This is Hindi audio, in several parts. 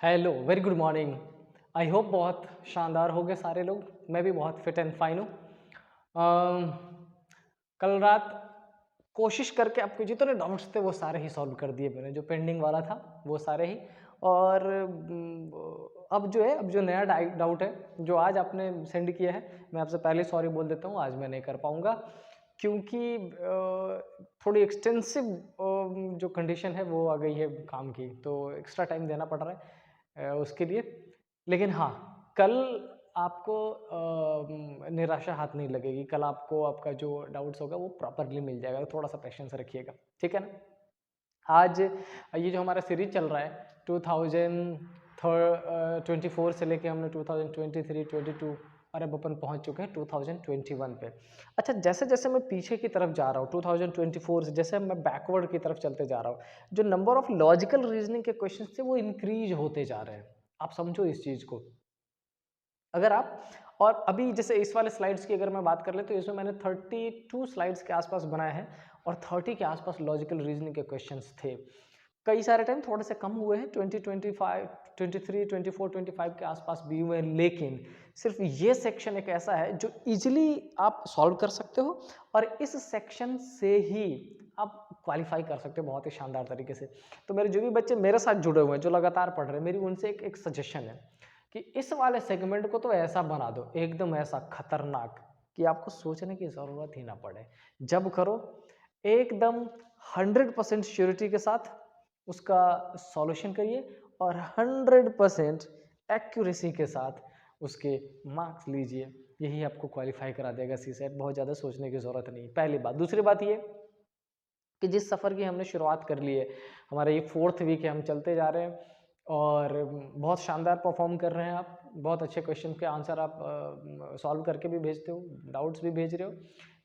Hello, very good morning. I hope बहुत शानदार हो गए सारे लोग। मैं भी बहुत फिट एंड फाइन हूँ। कल रात कोशिश करके आपके जितने डाउट्स थे वो सारे ही सॉल्व कर दिए मैंने, जो पेंडिंग वाला था वो सारे ही। और अब जो है, अब जो नया डाउट है जो आज आपने सेंड किया है, मैं आपसे पहले सॉरी बोल देता हूँ, आज मैं नहीं कर पाऊँगा क्योंकि थोड़ी एक्सटेंसिव जो कंडीशन है वो आ गई है काम की, तो एक्स्ट्रा टाइम देना पड़ रहा है उसके लिए। लेकिन हाँ, कल आपको निराशा हाथ नहीं लगेगी। कल आपको आपका जो डाउट्स होगा वो प्रॉपरली मिल जाएगा, तो थोड़ा सा पेशेंस रखिएगा, ठीक है ना। आज ये जो हमारा सीरीज चल रहा है 2024 से लेके हमने 2023, 22 और अब अपन पहुंच चुके हैं 2021 पे। अच्छा, जैसे जैसे मैं पीछे की तरफ जा रहा हूँ 2024 से, जैसे मैं बैकवर्ड की तरफ चलते जा रहा हूँ, जो नंबर ऑफ लॉजिकल रीजनिंग के क्वेश्चन थे वो इंक्रीज होते जा रहे हैं। आप समझो इस चीज़ को। अगर आप, और अभी जैसे इस वाले स्लाइड्स की अगर मैं बात कर ले तो इसमें मैंने 32 स्लाइड्स के आसपास बनाए हैं और 30 के आसपास लॉजिकल रीजनिंग के क्वेश्चंस थे। कई सारे टाइम थोड़े से कम हुए हैं, 2025, 23, 24, 25 के आसपास भी हुए हैं, लेकिन सिर्फ ये सेक्शन एक ऐसा है जो इजीली आप सॉल्व कर सकते हो और इस सेक्शन से ही आप क्वालिफाई कर सकते हो बहुत ही शानदार तरीके से। तो मेरे जो भी बच्चे मेरे साथ जुड़े हुए हैं, जो लगातार पढ़ रहे हैं, मेरी उनसे एक सजेशन है कि इस वाले सेगमेंट को तो ऐसा बना दो, एकदम ऐसा खतरनाक कि आपको सोचने की ज़रूरत ही ना पड़े। जब करो एकदम 100% श्योरिटी के साथ उसका सॉल्यूशन करिए और 100% एक्यूरेसी के साथ उसके मार्क्स लीजिए। यही आपको क्वालिफाई करा देगा सीसेट। बहुत ज़्यादा सोचने की ज़रूरत नहीं। पहली बात। दूसरी बात ये कि जिस सफ़र की हमने शुरुआत कर ली है, हमारा ये 4th वीक है, हम चलते जा रहे हैं और बहुत शानदार परफॉर्म कर रहे हैं आप। बहुत अच्छे क्वेश्चन के आंसर आप सॉल्व करके भी भेजते हो, डाउट्स भी भेज रहे हो।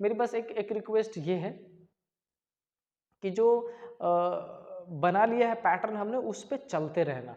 मेरी बस एक रिक्वेस्ट ये है कि जो बना लिया है पैटर्न हमने, उस पे चलते रहना।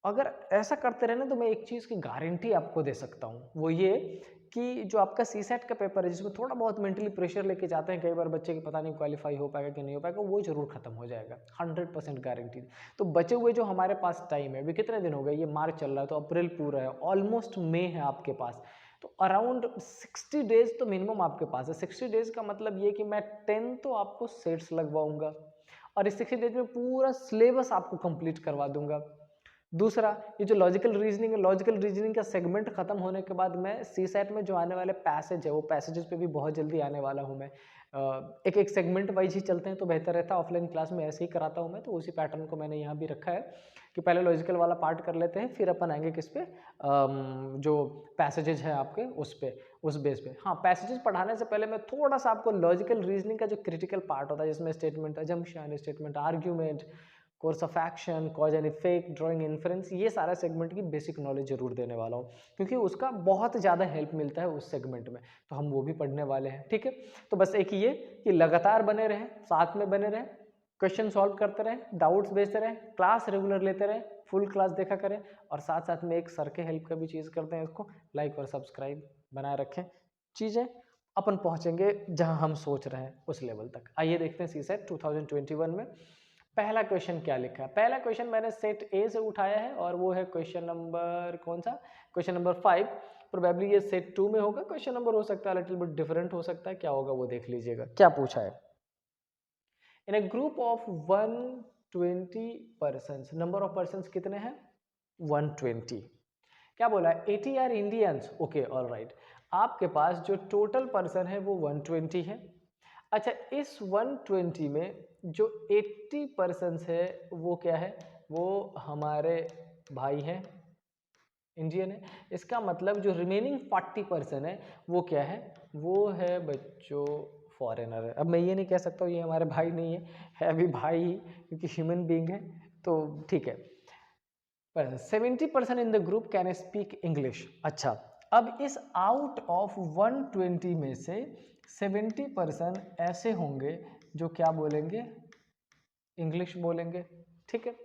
अगर ऐसा करते रहना तो मैं एक चीज़ की गारंटी आपको दे सकता हूँ, वो ये कि जो आपका सीसेट का पेपर है जिसमें थोड़ा बहुत मेंटली प्रेशर लेके जाते हैं कई बार बच्चे, की पता नहीं क्वालिफाई हो पाएगा कि नहीं हो पाएगा, वो जरूर खत्म हो जाएगा, 100% गारंटी। तो बचे हुए जो हमारे पास टाइम है, अभी कितने दिन हो गए, ये मार्च चल रहा है तो अप्रैल पूरा है, ऑलमोस्ट मई है आपके पास। तो अराउंड 60 डेज तो मिनिमम आपके पास है। 60 डेज का मतलब ये कि मैं 10 तो आपको सेट्स लगवाऊंगा और इस 60 डेज में पूरा सिलेबस आपको कंप्लीट करवा दूंगा। दूसरा, ये जो लॉजिकल रीजनिंग है, लॉजिकल रीजनिंग का सेगमेंट खत्म होने के बाद मैं सीसेट में जो आने वाले पैसेज है, वो पैसेजेस पे भी बहुत जल्दी आने वाला हूँ मैं। एक एक सेगमेंट वाइज ही चलते हैं तो बेहतर रहता है। ऑफलाइन क्लास में ऐसे ही कराता हूँ मैं, तो उसी पैटर्न को मैंने यहाँ भी रखा है कि पहले लॉजिकल वाला पार्ट कर लेते हैं, फिर अपन आएंगे किस पे, जो पैसेजेस है आपके उस पे, उस बेस पे। हाँ, पैसेजेस पढ़ाने से पहले मैं थोड़ा सा आपको लॉजिकल रीजनिंग का जो क्रिटिकल पार्ट होता है, जिसमें statement, assumption, statement, argument, course of action, cause and effect, drawing inference, ये सारा सेगमेंट की बेसिक नॉलेज जरूर देने वाला हूँ क्योंकि उसका बहुत ज़्यादा हेल्प मिलता है उस सेगमेंट में, तो हम वो भी पढ़ने वाले हैं, ठीक है। तो बस एक ये कि लगातार बने रहें, साथ में बने रहें, क्वेश्चन सॉल्व करते रहें, डाउट्स भेजते रहें, क्लास रेगुलर लेते रहें, फुल क्लास देखा करें और साथ साथ में एक सर के हेल्प का भी चीज़ करते हैं, इसको लाइक और सब्सक्राइब बनाए रखें। चीज़ें अपन पहुंचेंगे जहां हम सोच रहे हैं उस लेवल तक। आइए देखते हैं सीसेट 2021 में पहला क्वेश्चन क्या लिखा है। पहला क्वेश्चन मैंने सेट ए से उठाया है और वो है क्वेश्चन नंबर, कौन सा, क्वेश्चन नंबर 5। प्रोबेबली ये सेट 2 में होगा, क्वेश्चन नंबर हो सकता है लिटिल बिट डिफरेंट हो सकता है, क्या होगा वो देख लीजिएगा। क्या पूछा है, in a group of 120 person, number of person कितने हैं, 120। क्या बोला है, 80 are Indians, okay all right. आपके पास जो टोटल पर्सन है वो 120 है। अच्छा, इस 120 में जो 80 पर्सन्स है वो क्या है, वो हमारे भाई हैं, इंडियन है। इसका मतलब जो रिमेनिंग 40% है वो क्या है, वो है बच्चों फॉरेनर है। अब मैं ये नहीं कह सकता हूँ ये हमारे भाई नहीं है भी भाई ही, क्योंकि ह्यूमन बीइंग है, तो ठीक है। 70% in the group can speak English. अच्छा, अब इस आउट ऑफ 120 में से 70% ऐसे होंगे जो क्या बोलेंगे, इंग्लिश बोलेंगे, ठीक है,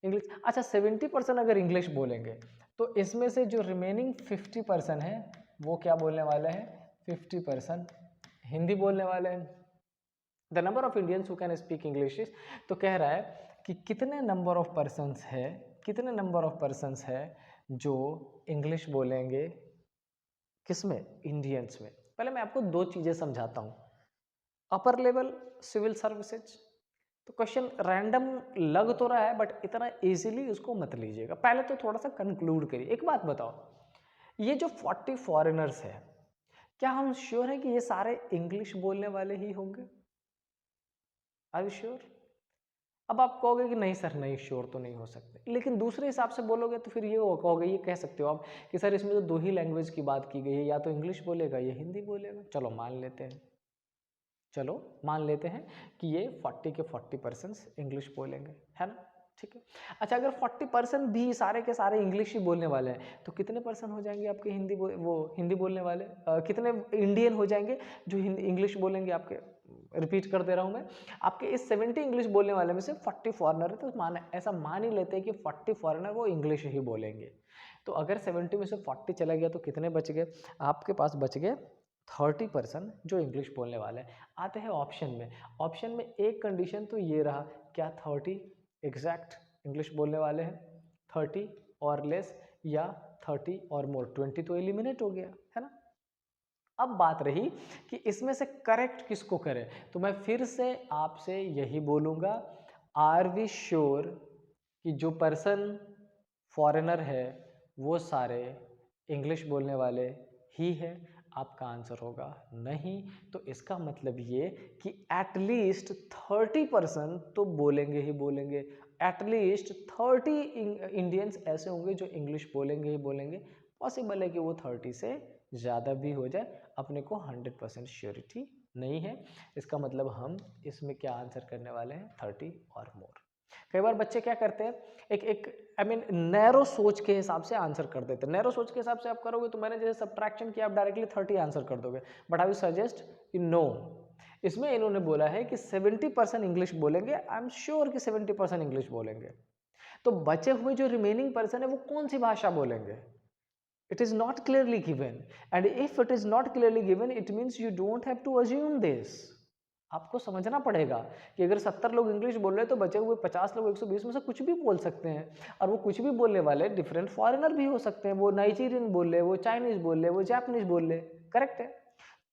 इंग्लिश। अच्छा, 70% अगर इंग्लिश बोलेंगे तो इसमें से जो रिमेनिंग 50% है वो क्या बोलने वाले हैं, 50% हिंदी बोलने वाले हैं। The number of Indians who can speak English, तो कह रहा है कि कितने नंबर ऑफ पर्सन्स है कितने नंबर ऑफ पर्सन्स है जो इंग्लिश बोलेंगे, किसमें, इंडियंस में। पहले मैं आपको दो चीज़ें समझाता हूँ। अपर लेवल सिविल सर्विसेज, तो क्वेश्चन रैंडम लग तो रहा है बट इतना इजीली उसको मत लीजिएगा, पहले तो थोड़ा सा कंक्लूड करिए। एक बात बताओ, ये जो 40 फॉरेनर्स है, क्या हम श्योर हैं कि ये सारे इंग्लिश बोलने वाले ही होंगे? Are you sure? अब आप कहोगे कि नहीं सर, नहीं श्योर तो नहीं हो सकते, लेकिन दूसरे हिसाब से बोलोगे तो फिर ये कहोगे, ये कह सकते हो आप कि सर इसमें तो दो ही लैंग्वेज की बात की गई है, या तो इंग्लिश बोलेगा या हिंदी बोलेगा। चलो मान लेते हैं, चलो मान लेते हैं कि ये 40 के 40% इंग्लिश बोलेंगे, है ना, ठीक है। अच्छा, अगर 40% भी सारे के सारे इंग्लिश ही बोलने वाले हैं तो कितने परसेंट हो जाएंगे आपके हिंदी बोलने वाले, कितने इंडियन हो जाएंगे जो हिंदी इंग्लिश बोलेंगे आपके? रिपीट कर दे रहा हूँ मैं, आपके इस 70 इंग्लिश बोलने वाले में से 40 फॉरेनर है, तो ऐसा मान ही लेते हैं कि 40 फॉरेनर वो इंग्लिश ही बोलेंगे। तो अगर 70 में से 40 चला गया तो कितने बच गए आपके पास? बच गए 30% जो इंग्लिश बोलने वाले हैं। आते हैं ऑप्शन में। ऑप्शन में एक कंडीशन तो ये रहा, क्या 30 एग्जैक्ट इंग्लिश बोलने वाले हैं, 30 और लेस या 30 और मोर, 20 तो एलिमिनेट हो गया, है ना। अब बात रही कि इसमें से करेक्ट किसको करें, तो मैं फिर से आपसे यही बोलूँगा, आर वी श्योर कि जो पर्सन फॉरेनर है वो सारे इंग्लिश बोलने वाले ही है? आपका आंसर होगा नहीं। तो इसका मतलब ये कि एटलीस्ट 30% तो बोलेंगे ही बोलेंगे, एटलीस्ट 30 इंडियंस ऐसे होंगे जो इंग्लिश बोलेंगे ही बोलेंगे। पॉसिबल है कि वो 30 से ज़्यादा भी हो जाए, अपने को 100% श्योरिटी नहीं है। इसका मतलब हम इसमें क्या आंसर करने वाले हैं? 30 और मोर। कई बार बच्चे क्या करते हैं, एक आई मीन नैरो सोच के हिसाब से आंसर कर देते हैं। नैरो सोच के हिसाब से आप करोगे तो मैंने जैसे सब्ट्रैक्शन किया, आप डायरेक्टली 30 आंसर कर दोगे, बट आई विल सजेस्ट कि नो, इसमें इन्होंने बोला है कि 70% इंग्लिश बोलेंगे। आई एम श्योर कि 70% इंग्लिश बोलेंगे। तो बचे हुए जो रिमेनिंग पर्सन है वो कौन सी भाषा बोलेंगे? It is not clearly given, and if it is not clearly given, it means you don't have to assume this. आपको समझना पड़ेगा कि अगर 70 लोग इंग्लिश बोल रहे हैं तो बचे हुए 50 लोग 120 में से कुछ भी बोल सकते हैं, और वो कुछ भी बोलने वाले डिफरेंट फॉरेनर भी हो सकते हैं। वो नाइजीरियन बोल रहे, वो चाइनीज बोल रहे, वो जापानीज बोल रहे, करेक्ट है।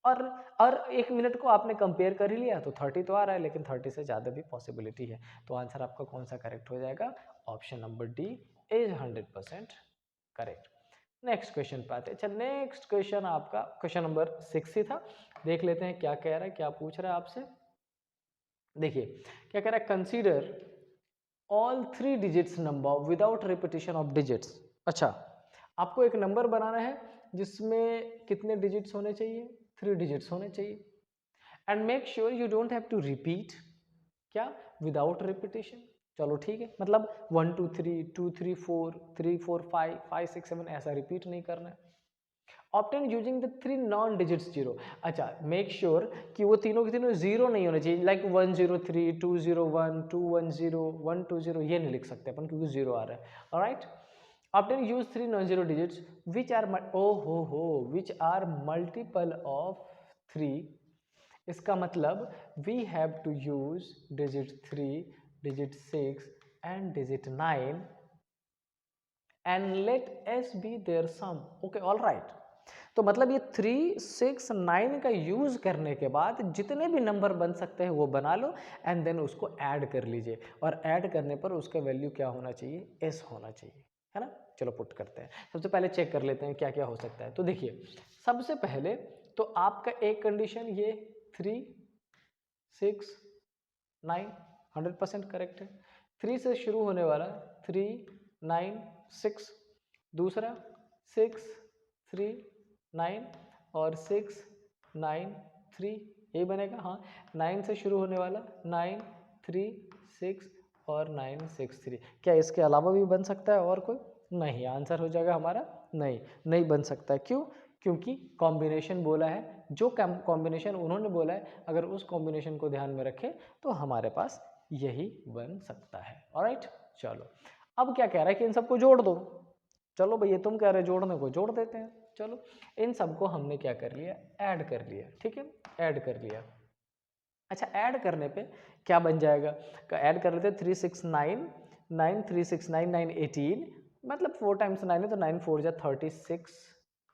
और और 1 मिनट को आपने कंपेयर कर ही लिया तो 30 तो आ रहा है, लेकिन 30 से ज़्यादा भी पॉसिबिलिटी है। तो आंसर आपका कौन सा करेक्ट हो जाएगा? Option number D is 100% correct. Next question पे आते हैं। अच्छा, नेक्स्ट क्वेश्चन आपका क्वेश्चन नंबर 6 ही था। देख लेते हैं क्या कह रहा है, क्या पूछ रहा है आपसे। देखिए क्या कह रहा है, consider all 3 digits number without repetition of digits. अच्छा, आपको एक नंबर बनाना है जिसमें कितने डिजिट्स होने चाहिए? 3 डिजिट्स होने चाहिए, and make sure you don't have to repeat, क्या, विदाउट रिपीटेशन। चलो ठीक है, मतलब 1 2 3 2 3 4 3 4 5 5 6 7 ऐसा रिपीट नहीं करना है। Obtain using the 3 non digits zero. अच्छा, मेक श्योर कि वो तीनों के तीनों जीरो नहीं होने चाहिए, लाइक 103 201 210 120, ये नहीं लिख सकते अपन क्योंकि जीरो आ रहा है। Alright, obtain use 3 non zero digits which are which are multiple of 3। इसका मतलब we have to use digit 3, digit 6 and digit 9 and let S be their sum. Okay, all right. तो मतलब ये 3 6 9 का यूज करने के बाद जितने भी नंबर बन सकते हैं वो बना लो, एंड देन उसको ऐड कर लीजिए, और ऐड करने पर उसका वैल्यू क्या होना चाहिए? एस होना चाहिए, है ना। चलो पुट करते हैं। सबसे पहले चेक कर लेते हैं क्या क्या हो सकता है। तो देखिए, सबसे पहले तो आपका एक कंडीशन ये 3 6 9 100% करेक्ट है। 3 से शुरू होने वाला 3 9 6, दूसरा 6 3 9 और 6 9 3, यही बनेगा। हाँ, 9 से शुरू होने वाला 9 3 6 और 9 6 3। क्या इसके अलावा भी बन सकता है और कोई? नहीं, आंसर हो जाएगा हमारा नहीं, नहीं बन सकता है। क्यों? क्योंकि कॉम्बिनेशन बोला है, जो कॉम्बिनेशन उन्होंने बोला है अगर उस कॉम्बिनेशन को ध्यान में रखें तो हमारे पास यही बन सकता है। ऑलराइट, चलो अब क्या कह रहा है कि इन सबको जोड़ दो। चलो भैया, तुम कह रहे जोड़ने को, जोड़ देते हैं। चलो, इन सबको हमने क्या कर लिया? ऐड कर लिया, ठीक है, ऐड कर लिया। अच्छा, ऐड करने पे क्या बन जाएगा? ऐड कर लेते 3 6 9 9 3 6 9 9 18, मतलब 4 टाइम्स 9 है तो 9 4 जा 36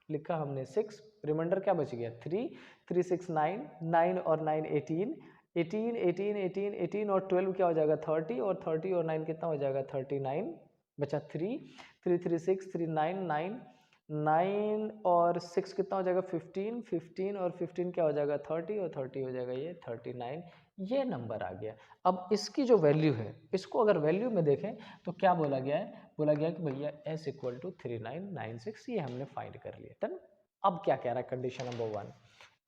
लिखा हमने 6, रिमाइंडर क्या बच गया 3, 3 6 9, 9 और 9 18, 18 18 18 18 और 12 क्या हो जाएगा 30, और 30 और 9 कितना हो जाएगा 39, बचा 3, 3 3 6 3 9 9, 9 और 6 कितना हो जाएगा 15, 15 और 15 क्या हो जाएगा 30, और 30 हो जाएगा ये 39, ये नंबर आ गया। अब इसकी जो वैल्यू है, इसको अगर वैल्यू में देखें तो क्या बोला गया है, बोला गया कि भैया s इक्वल टू 3996, ये हमने फाइंड कर लिया। डन। अब क्या कह रहा है condition number 1,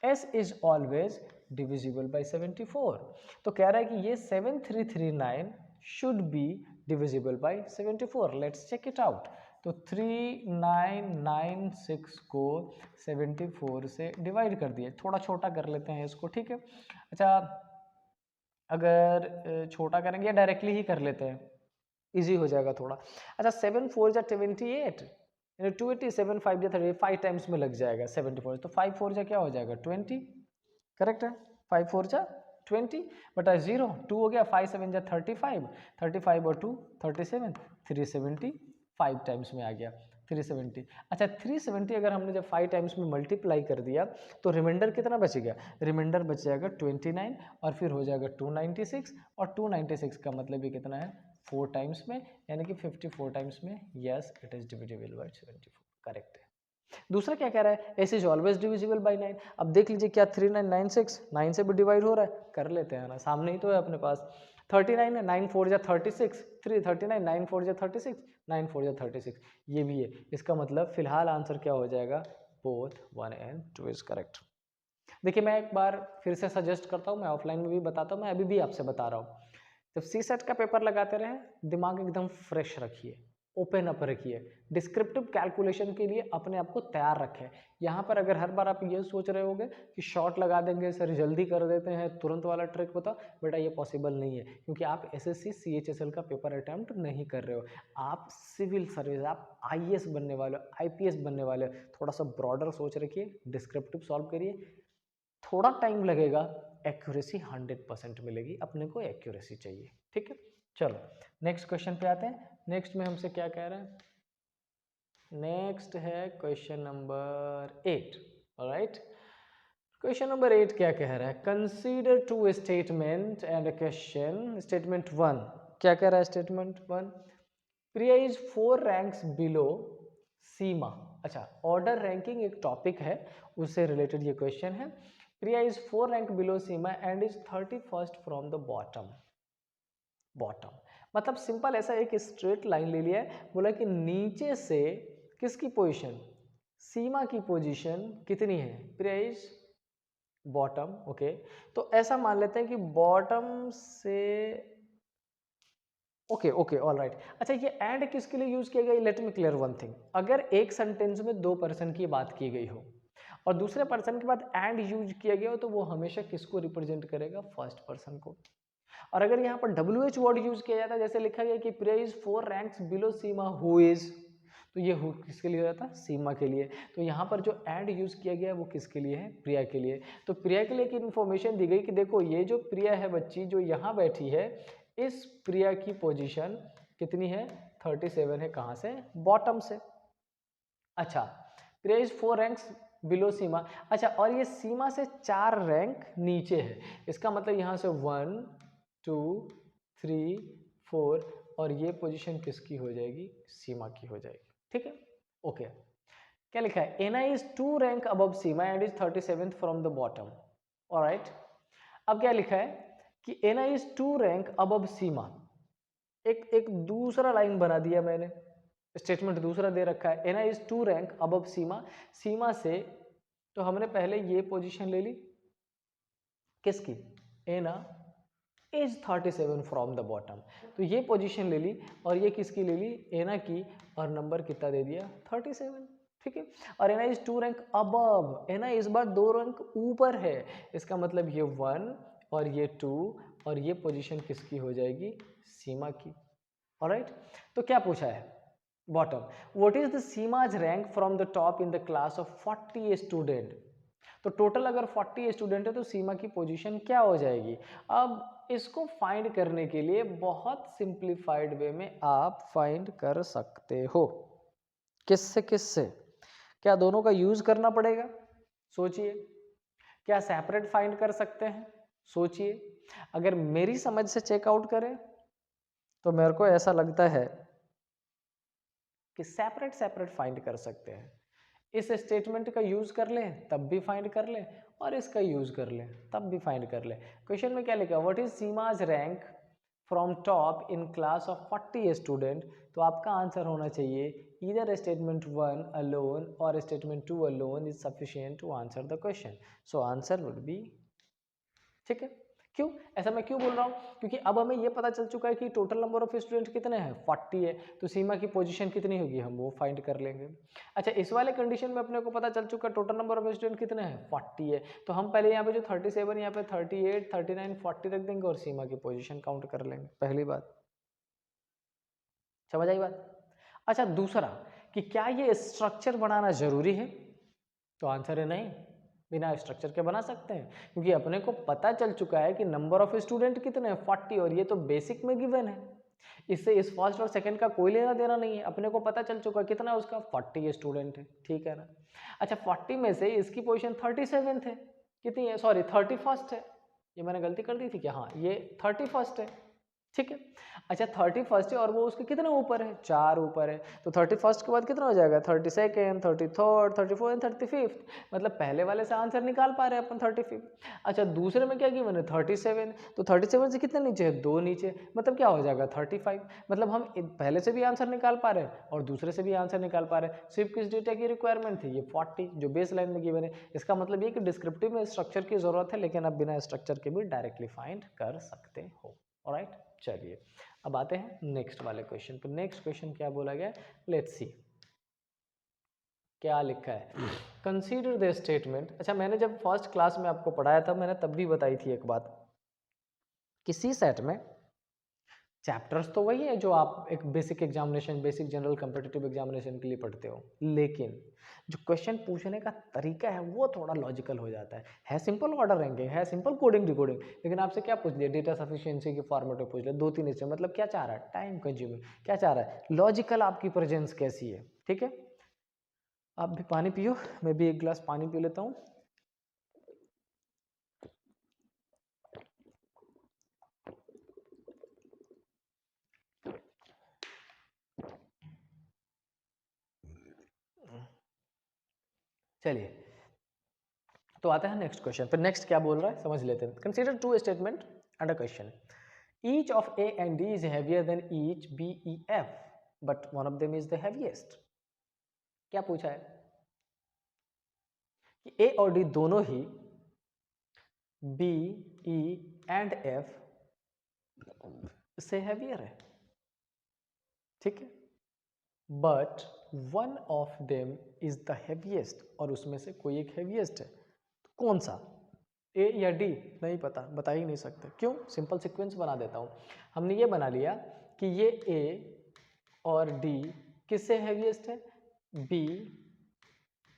s is always divisible by 74, तो कह रहा है कि ये 7339 should be divisible by 74। Let's check it out. तो 3996 को 74 से डिवाइड कर दिए, थोड़ा छोटा कर लेते हैं इसको, ठीक है। अच्छा, अगर छोटा करेंगे या डायरेक्टली ही कर लेते हैं, इजी हो जाएगा थोड़ा। अच्छा, 7 4 जा 28, 280, 7 5 जा 30, 5 टाइम्स में लग जाएगा 74, तो 5 4 जा क्या हो जाएगा 20, करेक्ट है। 5 4 जा 20 बटा 0, 2 हो गया, 5 7 जा 35, 35 और 2 37, 370 5 टाइम्स में आ गया 370। अच्छा, 370 अगर हमने जब 5 टाइम्स में मल्टीप्लाई कर दिया तो रिमाइंडर कितना बचेगा, रिमाइंडर बच जाएगा 29, और फिर हो जाएगा 296, और 296 का मतलब ये कितना है 4 टाइम्स में, यानी कि 54 टाइम्स में। Yes, it is divisible by 74, correct है। दूसरा क्या कह रहा है, S is always divisible bye 9। अब देख लीजिए क्या 3996 9 से भी डिवाइड हो रहा है, कर लेते हैं ना, सामने ही तो है अपने पास। 39 है, 9 4 जा 36, 339, 9 4 जा 36, 9 4 जा 36, ये भी है। इसका मतलब फिलहाल आंसर क्या हो जाएगा, बोथ 1 एंड 2 इज करेक्ट। देखिए, मैं एक बार फिर से सजेस्ट करता हूँ, मैं ऑफलाइन में भी बताता हूँ, मैं अभी भी आपसे बता रहा हूँ, जब सी सेट का पेपर लगाते रहे, दिमाग एकदम फ्रेश रखिए, ओपन अप रखिए, डिस्क्रिप्टिव कैलकुलेशन के लिए अपने आप को तैयार रखें। यहाँ पर अगर हर बार आप ये सोच रहे होगे कि शॉर्ट लगा देंगे सर, जल्दी कर देते हैं, तुरंत वाला ट्रिक बताओ, बेटा ये पॉसिबल नहीं है, क्योंकि आप एसएससी सीएचएसएल का पेपर अटैम्प्ट नहीं कर रहे हो, आप सिविल सर्विस, आप आईएएस बनने वाले हो, आईपीएस बनने वाले हो। थोड़ा सा ब्रॉडर सोच रखिए, डिस्क्रिप्टिव सॉल्व करिए, थोड़ा टाइम लगेगा, एक्यूरेसी 100% मिलेगी, अपने को एक्यूरेसी चाहिए, ठीक है। चलो नेक्स्ट क्वेश्चन पे आते हैं। नेक्स्ट में हमसे क्या कह रहा है, नेक्स्ट है question number 8, all right. Question number 8 क्या कह रहा है, consider two statement and a question. Statement 1 क्या कह रहा है, statement 1, Priya is 4 ranks below Seema. अच्छा, ऑर्डर रैंकिंग एक टॉपिक है, उससे रिलेटेड ये क्वेश्चन है। Priya is 4 rank below Seema and is 31st from the bottom. Bottom मतलब सिंपल ऐसा एक स्ट्रेट लाइन ले लिया है, बोला कि नीचे से किसकी पोजीशन, सीमा की पोजीशन कितनी है, प्रिया इज बॉटम। ओके, तो ऐसा मान लेते हैं कि बॉटम से, ओके ओके ऑल राइट। अच्छा, ये एंड किसके लिए यूज किया गया, let me clear one thing. अगर एक सेंटेंस में 2 पर्सन की बात की गई हो और दूसरे पर्सन के बाद एंड यूज किया गया हो, तो वो हमेशा किसको रिप्रेजेंट करेगा, फर्स्ट पर्सन को। और अगर यहाँ पर WH वर्ड यूज किया जाता है, जैसे लिखा गया कि Priya is 4 ranks below Seema who is, तो ये हु किसके लिए हो जाता है, सीमा के लिए। तो यहाँ पर जो एंड यूज किया गया है वो किसके लिए है, प्रिया के लिए। तो प्रिया के लिए एक इन्फॉर्मेशन दी गई कि देखो ये जो प्रिया है बच्ची जो यहाँ बैठी है, इस प्रिया की पोजीशन कितनी है, 37 है, कहाँ से, बॉटम से। अच्छा, प्रिया इज 4 रैंक्स बिलो सीमा। अच्छा, और ये सीमा से 4 रैंक नीचे है, इसका मतलब यहाँ से 1 2 3 4, और ये पोजीशन किसकी हो जाएगी, सीमा की हो जाएगी, ठीक है। ओके, क्या लिखा है, Anna is 2 rank above Seema and is 37th from the bottom. All right, अब क्या लिखा है कि Anna is 2 rank above Seema. एक दूसरा लाइन बना दिया मैंने, स्टेटमेंट दूसरा दे रखा है, एना इज 2 रैंक अबव सीमा, सीमा से, तो हमने पहले ये पोजीशन ले ली किसकी, एना इज 37 फ्रॉम द बॉटम, तो ये पोजीशन ले ली, और ये किसकी ले ली, एना की, और नंबर कितना दे दिया 37, ठीक है। और एना इज 2 रैंक अबव, एना इस बार 2 रैंक ऊपर है, इसका मतलब ये 1 और ये 2, और ये पोजीशन किसकी हो जाएगी, सीमा की। ऑलराइट, तो क्या पूछा है, bottom, what is the Seema's rank from the top in the class of 40 student. तो टोटल अगर 40 स्टूडेंट है तो सीमा की पोजीशन क्या हो जाएगी। अब इसको फाइंड करने के लिए बहुत सिंप्लीफाइड वे में आप फाइंड कर सकते हो। किससे किससे? क्या दोनों का यूज करना पड़ेगा? सोचिए। क्या सेपरेट फाइंड कर सकते हैं? सोचिए। अगर मेरी समझ से चेकआउट करें तो मेरे को ऐसा लगता है कि सेपरेट सेपरेट फाइंड कर सकते हैं। इस स्टेटमेंट का यूज कर लें तब भी फाइंड कर लें, और इसका यूज कर लें तब भी फाइंड कर लें। क्वेश्चन में क्या लिखा, what is Seema's rank from top in class of 40 student. तो आपका आंसर होना चाहिए ईदर स्टेटमेंट 1 अलोन और statement 2 alone is sufficient to answer the question. So answer would be, ठीक है। क्यों ऐसा मैं क्यों बोल रहा हूँ, क्योंकि अब हमें ये पता चल चुका है कि टोटल नंबर ऑफ स्टूडेंट कितने हैं, 40 है। तो सीमा की पोजीशन कितनी होगी हम वो फाइंड कर लेंगे। अच्छा, इस वाले कंडीशन में अपने को पता चल चुका टोटल नंबर ऑफ स्टूडेंट कितने हैं, 40 है। तो हम पहले यहाँ पे जो 37, यहाँ पे 38, 39, 40 रख देंगे और सीमा की पोजीशन काउंट कर लेंगे। पहली बात समझ आई बात। अच्छा, दूसरा कि क्या ये स्ट्रक्चर बनाना जरूरी है, तो आंसर है नहीं, बिना स्ट्रक्चर के बना सकते हैं, क्योंकि अपने को पता चल चुका है कि नंबर ऑफ स्टूडेंट कितने हैं, 40, और ये तो बेसिक में गिवन है। इससे इस फर्स्ट और सेकंड का कोई लेना देना नहीं है, अपने को पता चल चुका है कितना है उसका, 40 स्टूडेंट है, ठीक है ना। अच्छा, 40 में से इसकी पोजीशन 37 है, कितनी है, सॉरी 31 है, ये मैंने गलती कर दी थी क्या, हाँ ये 31 है, ठीक है। अच्छा, 31 है और वो उसके कितने ऊपर है, 4 ऊपर है। तो 31 के बाद कितना हो जाएगा, 32, 33, 34 एंड 35। मतलब पहले वाले से आंसर निकाल पा रहे हैं अपन 35। अच्छा, दूसरे में क्या गिवन है, 37। तो 37 से कितने नीचे है, 2 नीचे, मतलब क्या हो जाएगा 35। मतलब हम पहले से भी आंसर निकाल पा रहे हैं और दूसरे से भी आंसर निकाल पा रहे हैं। सिर्फ किस डेटा की रिक्वायरमेंट थी, ये 40 जो बेस लाइन में गिवन है। इसका मतलब ये कि डिस्क्रिप्टिव में स्ट्रक्चर की जरूरत है, लेकिन आप बिना स्ट्रक्चर के भी डायरेक्टली फाइंड कर सकते हो। ऑलराइट, चलिए अब आते हैं नेक्स्ट वाले क्वेश्चन पर। नेक्स्ट क्वेश्चन क्या बोला गया, लेट्स सी क्या लिखा है। Consider the statement. अच्छा, मैंने जब फर्स्ट क्लास में आपको पढ़ाया था, मैंने तब भी बताई थी एक बात, किसी सेट में चैप्टर्स तो वही है जो आप एक basic examination, basic general competitive examination के लिए पढ़ते हो, लेकिन जो क्वेश्चन पूछने का तरीका है वो थोड़ा लॉजिकल हो जाता है सिंपल ऑर्डर रैंकिंग है, सिंपल कोडिंग डिकोडिंग, लेकिन आपसे क्या पूछ लिया, डेटा सफिशिएंसी के फॉर्मेट में पूछ लिया, 2-3 हिस्से, मतलब क्या चाह रहा है, टाइम कंज्यूमिंग, क्या चाह रहा है, लॉजिकल आपकी प्रेजेंस कैसी है, ठीक है। आप भी पानी पियो, मैं भी एक गिलास पानी पी लेता हूँ। चलिए, तो आता है नेक्स्ट क्वेश्चन। फिर नेक्स्ट क्या बोल रहा है समझ लेते हैं। Consider two statement and a question. Each of A and D is heavier than each B E F, but one of them is the heaviest. क्या पूछा है कि ए और डी दोनों ही बी ई एंड एफ से हैवियर है, ठीक है, but one of them is the heaviest, और उसमें से कोई एक हैवीएस्ट है। तो कौन सा, ए या डी, नहीं पता, बता ही नहीं सकते। क्यों, सिंपल सीक्वेंस बना देता हूं। हमने ये बना लिया कि ये ए और डी किससे हैवीएस्ट है, बी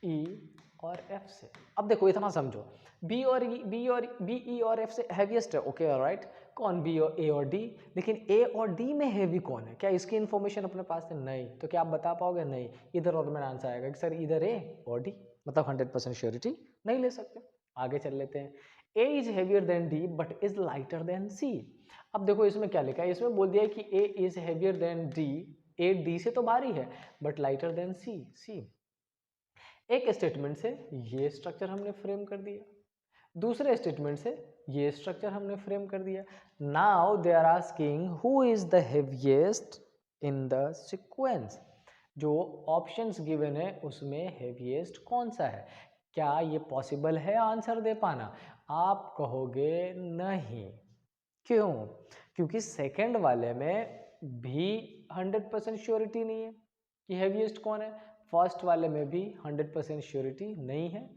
ई और एफ से। अब देखो इतना समझो, बी और बी ई और एफ से हैवीएस्ट है, ओके ऑलराइट। कौन, बी और ए और डी, लेकिन ए और डी में हैवी कौन है, क्या इसकी इंफॉर्मेशन अपने पास है, नहीं। तो क्या आप बता पाओगे, नहीं। इधर और में आंसर आएगा कि सर इधर ए और डी, मतलब 100% श्योरिटी नहीं ले सकते। आगे चल लेते हैं। A is heavier than D but is lighter than C. अब देखो इसमें क्या लिखा है, इसमें बोल दिया है कि A is heavier than D, A D से तो भारी है but lighter than C, C. एक स्टेटमेंट से ये स्ट्रक्चर हमने फ्रेम कर दिया, दूसरे स्टेटमेंट से ये स्ट्रक्चर हमने फ्रेम कर दिया। Now they are asking who is the heaviest in the sequence. जो ऑप्शंस गिवन है उसमें हेवीएस्ट कौन सा है, क्या ये पॉसिबल है आंसर दे पाना। आप कहोगे नहीं, क्यों, क्योंकि सेकंड वाले में भी 100% श्योरिटी नहीं है कि हेवीएस्ट कौन है, फर्स्ट वाले में भी 100% श्योरिटी नहीं है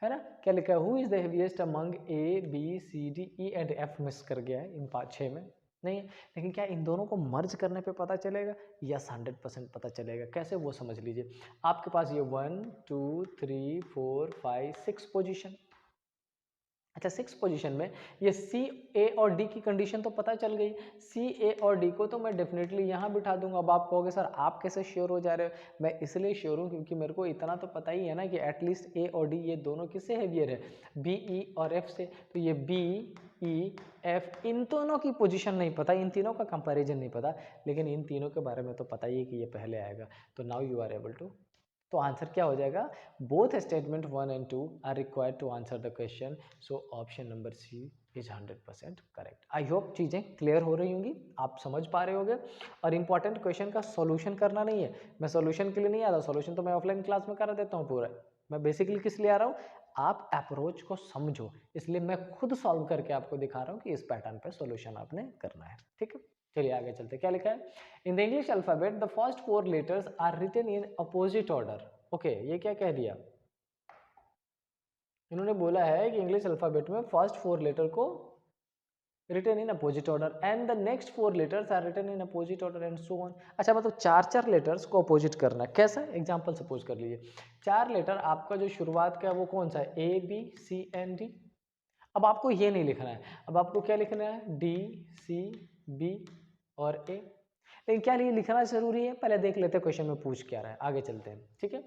ना। क्या लिखा है, who is the heaviest among A B C D E and F, miss कर गया है इन 5-6 में, नहीं है। लेकिन क्या इन दोनों को मर्ज करने पे पता चलेगा, यस 100% पता चलेगा। कैसे, वो समझ लीजिए। आपके पास ये 1 2 3 4 5 6 पोजीशन, अच्छा 6 पोजीशन में ये सी, ए और डी की कंडीशन तो पता चल गई। सी, ए और डी को तो मैं डेफिनेटली यहाँ बिठा दूंगा। अब आप कहोगे सर आप कैसे श्योर हो जा रहे हो? मैं इसलिए श्योर हूँ क्योंकि मेरे को इतना तो पता ही है ना कि एटलीस्ट ए और डी ये दोनों किससे हेवियर है, बी, ई और एफ से। तो ये बी, ई, एफ, इन दोनों की पोजीशन नहीं पता, इन तीनों का कंपैरिजन नहीं पता, लेकिन इन तीनों के बारे में तो पता ही है कि ये पहले आएगा। तो now you are able to, तो आंसर क्या हो जाएगा? Both statement 1 and 2 are required to answer the question, so option number C is 100% correct. I hope चीज़ें क्लियर हो रही होंगी, आप समझ पा रहे होंगे। और इंपॉर्टेंट क्वेश्चन का सॉल्यूशन करना नहीं है, मैं सॉल्यूशन के लिए नहीं आता, सॉल्यूशन तो मैं ऑफलाइन क्लास में करा देता हूँ पूरा। मैं बेसिकली किस लिए आ रहा हूँ, आप अप्रोच को समझो, इसलिए मैं खुद सॉल्व करके आपको दिखा रहा हूँ कि इस पैटर्न पे सॉल्यूशन आपने करना है। ठीक है, चलिए आगे चलते। क्या लिखा है? In the English alphabet the first 4 letters are written in opposite order. Okay, ये क्या कह दिया? इन्होंने बोला है कि इंग्लिश अल्फाबेट में फर्स्ट 4 लेटर को written in opposite order and the next 4 letters are written in opposite order and so on. अच्छा, मतलब 4 लेटर्स को अपोजिट करना है। कैसा? एग्जांपल सपोज कर लीजिए 4 लेटर आपका जो शुरुआत का है वो कौन सा है? ए, बी, सी एंड डी। अब आपको ये नहीं लिखना है, अब आपको क्या लिखना है? डी, सी, बी और ए। लेकिन क्या ये लिखना जरूरी है? पहले देख लेते हैं क्वेश्चन में पूछ क्या रहा है, आगे चलते हैं। ठीक है,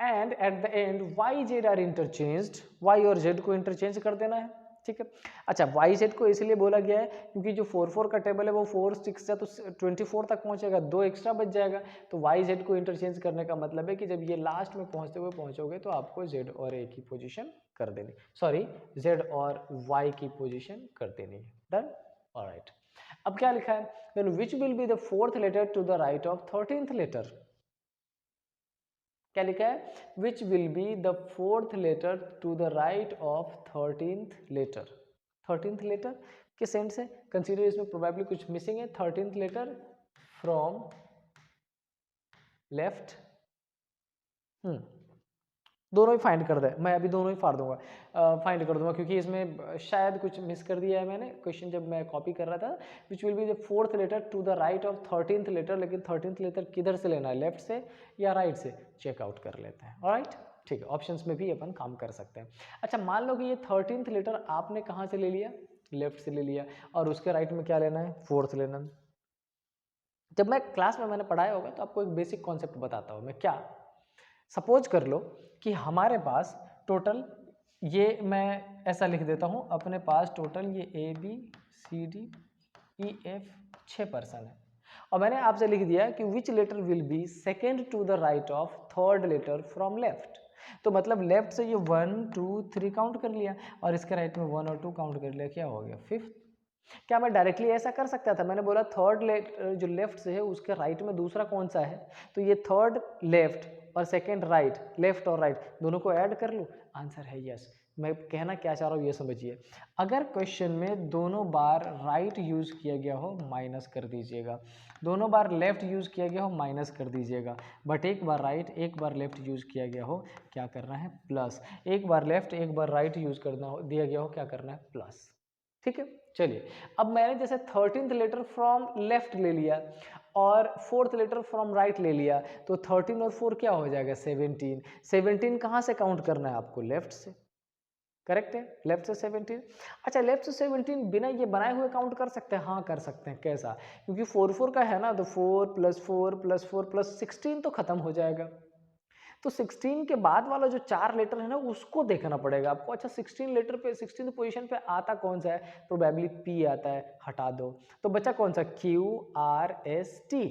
and at the end Y Z are interchanged, Y और जेड को इंटरचेंज कर देना है। ठीक है, अच्छा वाई जेड को इसलिए बोला गया है क्योंकि जो 4 का टेबल है वो 4 6 से तो 24 तक पहुंचेगा, 2 एक्स्ट्रा बच जाएगा। तो वाई जेड को इंटरचेंज करने का मतलब है कि जब ये लास्ट में पहुंचते हुए पहुंचोगे तो आपको जेड और ए की पोजीशन कर देनी, सॉरी जेड और वाई की पोजीशन कर देनी है। Done, alright. अब क्या लिखा है? Then which will be the 4th letter to the right of 13th letter. क्या लिखा है? Which will be the 4th letter to the right of 13th letter. 13th letter किस एंड से कंसीडर, इसमें प्रोबेबली कुछ मिसिंग है। 13th लेटर फ्रॉम लेफ्ट, दोनों ही फाइंड कर दे, मैं अभी दोनों ही फाड़ दूंगा, फाइंड कर दूंगा क्योंकि इसमें शायद कुछ मिस कर दिया है मैंने क्वेश्चन जब मैं कॉपी कर रहा था। Which will be the 4th letter to the right of 13th letter, लेकिन 13th लेटर किधर से लेना है, लेफ्ट से या राइट से, चेकआउट कर लेते हैं। ऑलराइट, ठीक है, ऑप्शंस में भी अपन काम कर सकते हैं। अच्छा मान लो कि ये 13th लेटर आपने कहाँ से ले लिया, लेफ्ट से ले लिया, और उसके राइट में क्या लेना है, 4th लेना है। जब मैं क्लास में मैंने पढ़ाया होगा तो आपको एक बेसिक कॉन्सेप्ट बताता हूँ मैं। क्या? सपोज कर लो कि हमारे पास टोटल, ये मैं ऐसा लिख देता हूँ, अपने पास टोटल ये A, B, C, D, E, F 6 person है, और मैंने आपसे लिख दिया कि which letter will be second to the right of 3rd letter from left. तो मतलब लेफ्ट से ये 1 2 3 काउंट कर लिया और इसके राइट में 1 और 2 काउंट कर लिया, क्या हो गया 5th। क्या मैं डायरेक्टली ऐसा कर सकता था? मैंने बोला 3rd लेटर जो लेफ्ट से है उसके राइट में दूसरा कौन सा है, तो ये 3rd लेफ्ट और 2nd राइट, लेफ्ट और राइट दोनों को ऐड कर लूँ। आंसर है यस। मैं कहना क्या चाह रहा हूँ ये समझिए, अगर क्वेश्चन में दोनों बार राइट यूज किया गया हो माइनस कर दीजिएगा, दोनों बार लेफ्ट यूज किया गया हो माइनस कर दीजिएगा, बट एक बार राइट एक बार लेफ्ट यूज किया गया हो क्या करना है, प्लस। एक बार लेफ्ट एक बार राइट यूज करना हो दिया गया हो क्या करना है, प्लस। ठीक है, चलिए अब मैंने जैसे 13th लेटर फ्रॉम लेफ्ट ले लिया और 4th लेटर फ्रॉम राइट ले लिया, तो 13 और 4 क्या हो जाएगा 17। 17 कहाँ से काउंट करना है आपको, लेफ्ट से, करेक्ट है, लेफ्ट से 17। अच्छा लेफ्ट से 17 बिना ये बनाए हुए काउंट कर सकते हैं, हाँ कर सकते हैं। कैसा? क्योंकि 4 4 का है ना, तो 4 + 4 + 4 + 16 तो खत्म हो जाएगा। तो 16 के बाद वाला जो 4 लेटर है ना उसको देखना पड़ेगा आपको। अच्छा 16 लेटर पे 16 पोजीशन पे आता कौन सा है, प्रोबेबली पी आता है, हटा दो, तो बचा कौन सा, क्यू आर एस टी,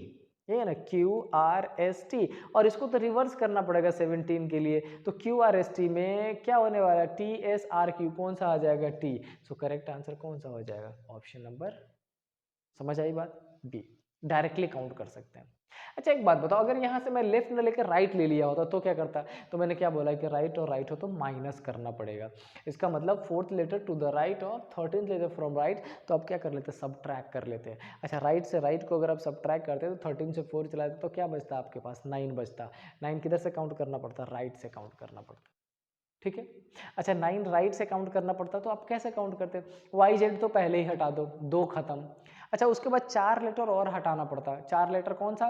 ये है ना क्यू आर एस टी, और इसको तो रिवर्स करना पड़ेगा 17 के लिए, तो क्यू आर एस टी में क्या होने वाला है, टी एस आर क्यू, कौन सा आ जाएगा, टी। सो करेक्ट आंसर कौन सा हो जाएगा, ऑप्शन नंबर, समझ आई बात, बी, डायरेक्टली काउंट कर सकते हैं। अच्छा एक बात बताओ, अगर यहाँ से मैं लेफ्ट न लेकर राइट ले लिया होता तो क्या करता, तो मैंने क्या बोला कि राइट और राइट हो तो माइनस करना पड़ेगा। इसका मतलब 4th letter to the right of 13th letter from right, तो अब क्या कर लेते हैं, सब ट्रैक कर लेते हैं। अच्छा राइट से राइट को अगर आप सब ट्रैक करते हैं तो 13 से 4 चलाते तो क्या बचता आपके पास, 9 बचता। 9 किधर से काउंट करना पड़ता, राइट से काउंट करना पड़ता। ठीक है, अच्छा 9 राइट से काउंट करना पड़ता, तो आप कैसे काउंट करते, वाई जेड तो पहले ही हटा दो, 2 खत्म। अच्छा उसके बाद 4 लेटर और हटाना पड़ता है, 4 लेटर कौन सा,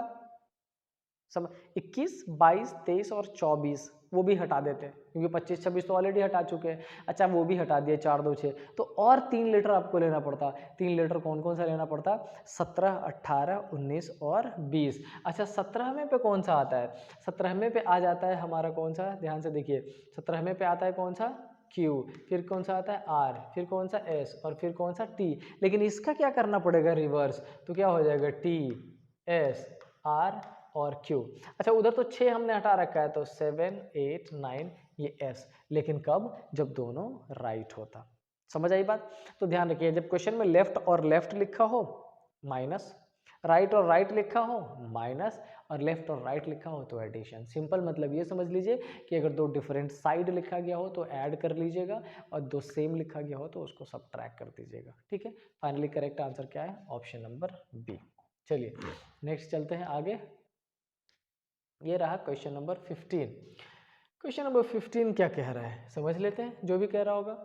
सब 21 22 23 और 24, वो भी हटा देते हैं क्योंकि 25 26 तो ऑलरेडी हटा चुके हैं। अच्छा वो भी हटा दिए, 4 2 6, तो और 3 लीटर आपको लेना पड़ता। 3 लीटर कौन कौन सा लेना पड़ता? 17 18 19 और 20। अच्छा 17वें पे कौन सा आता है? 17वें पे आ जाता है हमारा कौन सा, ध्यान से देखिए, 17वें पे आता है कौन सा? Q, फिर कौन सा आता है R, फिर कौन सा S और फिर कौन सा T। लेकिन इसका क्या करना पड़ेगा रिवर्स, तो क्या हो जाएगा T S R और Q। अच्छा उधर तो 6 हमने हटा रखा है तो 7 8 9 ये S, लेकिन कब? जब दोनों राइट होता। समझ आई बात? तो ध्यान रखिए जब क्वेश्चन में लेफ्ट और लेफ्ट लिखा हो माइनस, राइट और राइट लिखा हो माइनस, और लेफ्ट और राइट लिखा हो तो एडिशन। सिंपल मतलब ये समझ लीजिए कि अगर दो डिफरेंट साइड लिखा गया हो तो ऐड कर लीजिएगा और दो सेम लिखा गया हो तो उसको सब्ट्रैक्ट कर दीजिएगा। ठीक है, फाइनली करेक्ट आंसर क्या है? Option number B. चलिए नेक्स्ट चलते हैं आगे। ये रहा क्वेश्चन नंबर 15। क्वेश्चन नंबर 15 क्या कह रहा है समझ लेते हैं, जो भी कह रहा होगा।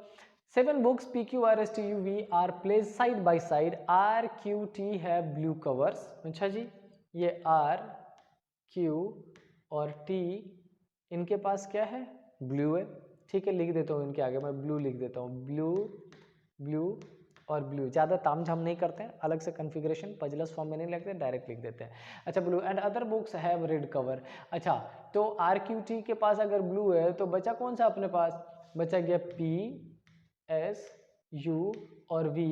7 books PQRSTUV are placed side by side. RQT है ब्लू कवर्स। अच्छा जी, ये R Q और T इनके पास क्या है? ब्लू है। ठीक है, लिख देता हूँ इनके आगे मैं ब्लू लिख देता हूँ, ब्लू ब्लू और ब्लू। ज़्यादा तामझाम नहीं करते हैं, अलग से कन्फिग्रेशन पजलस फॉर्म में नहीं लगते, डायरेक्ट लिख देते हैं। अच्छा blue and other books have read cover. अच्छा तो RQT के पास अगर ब्लू है तो बचा कौन सा अपने पास? बचा गया P S U और V,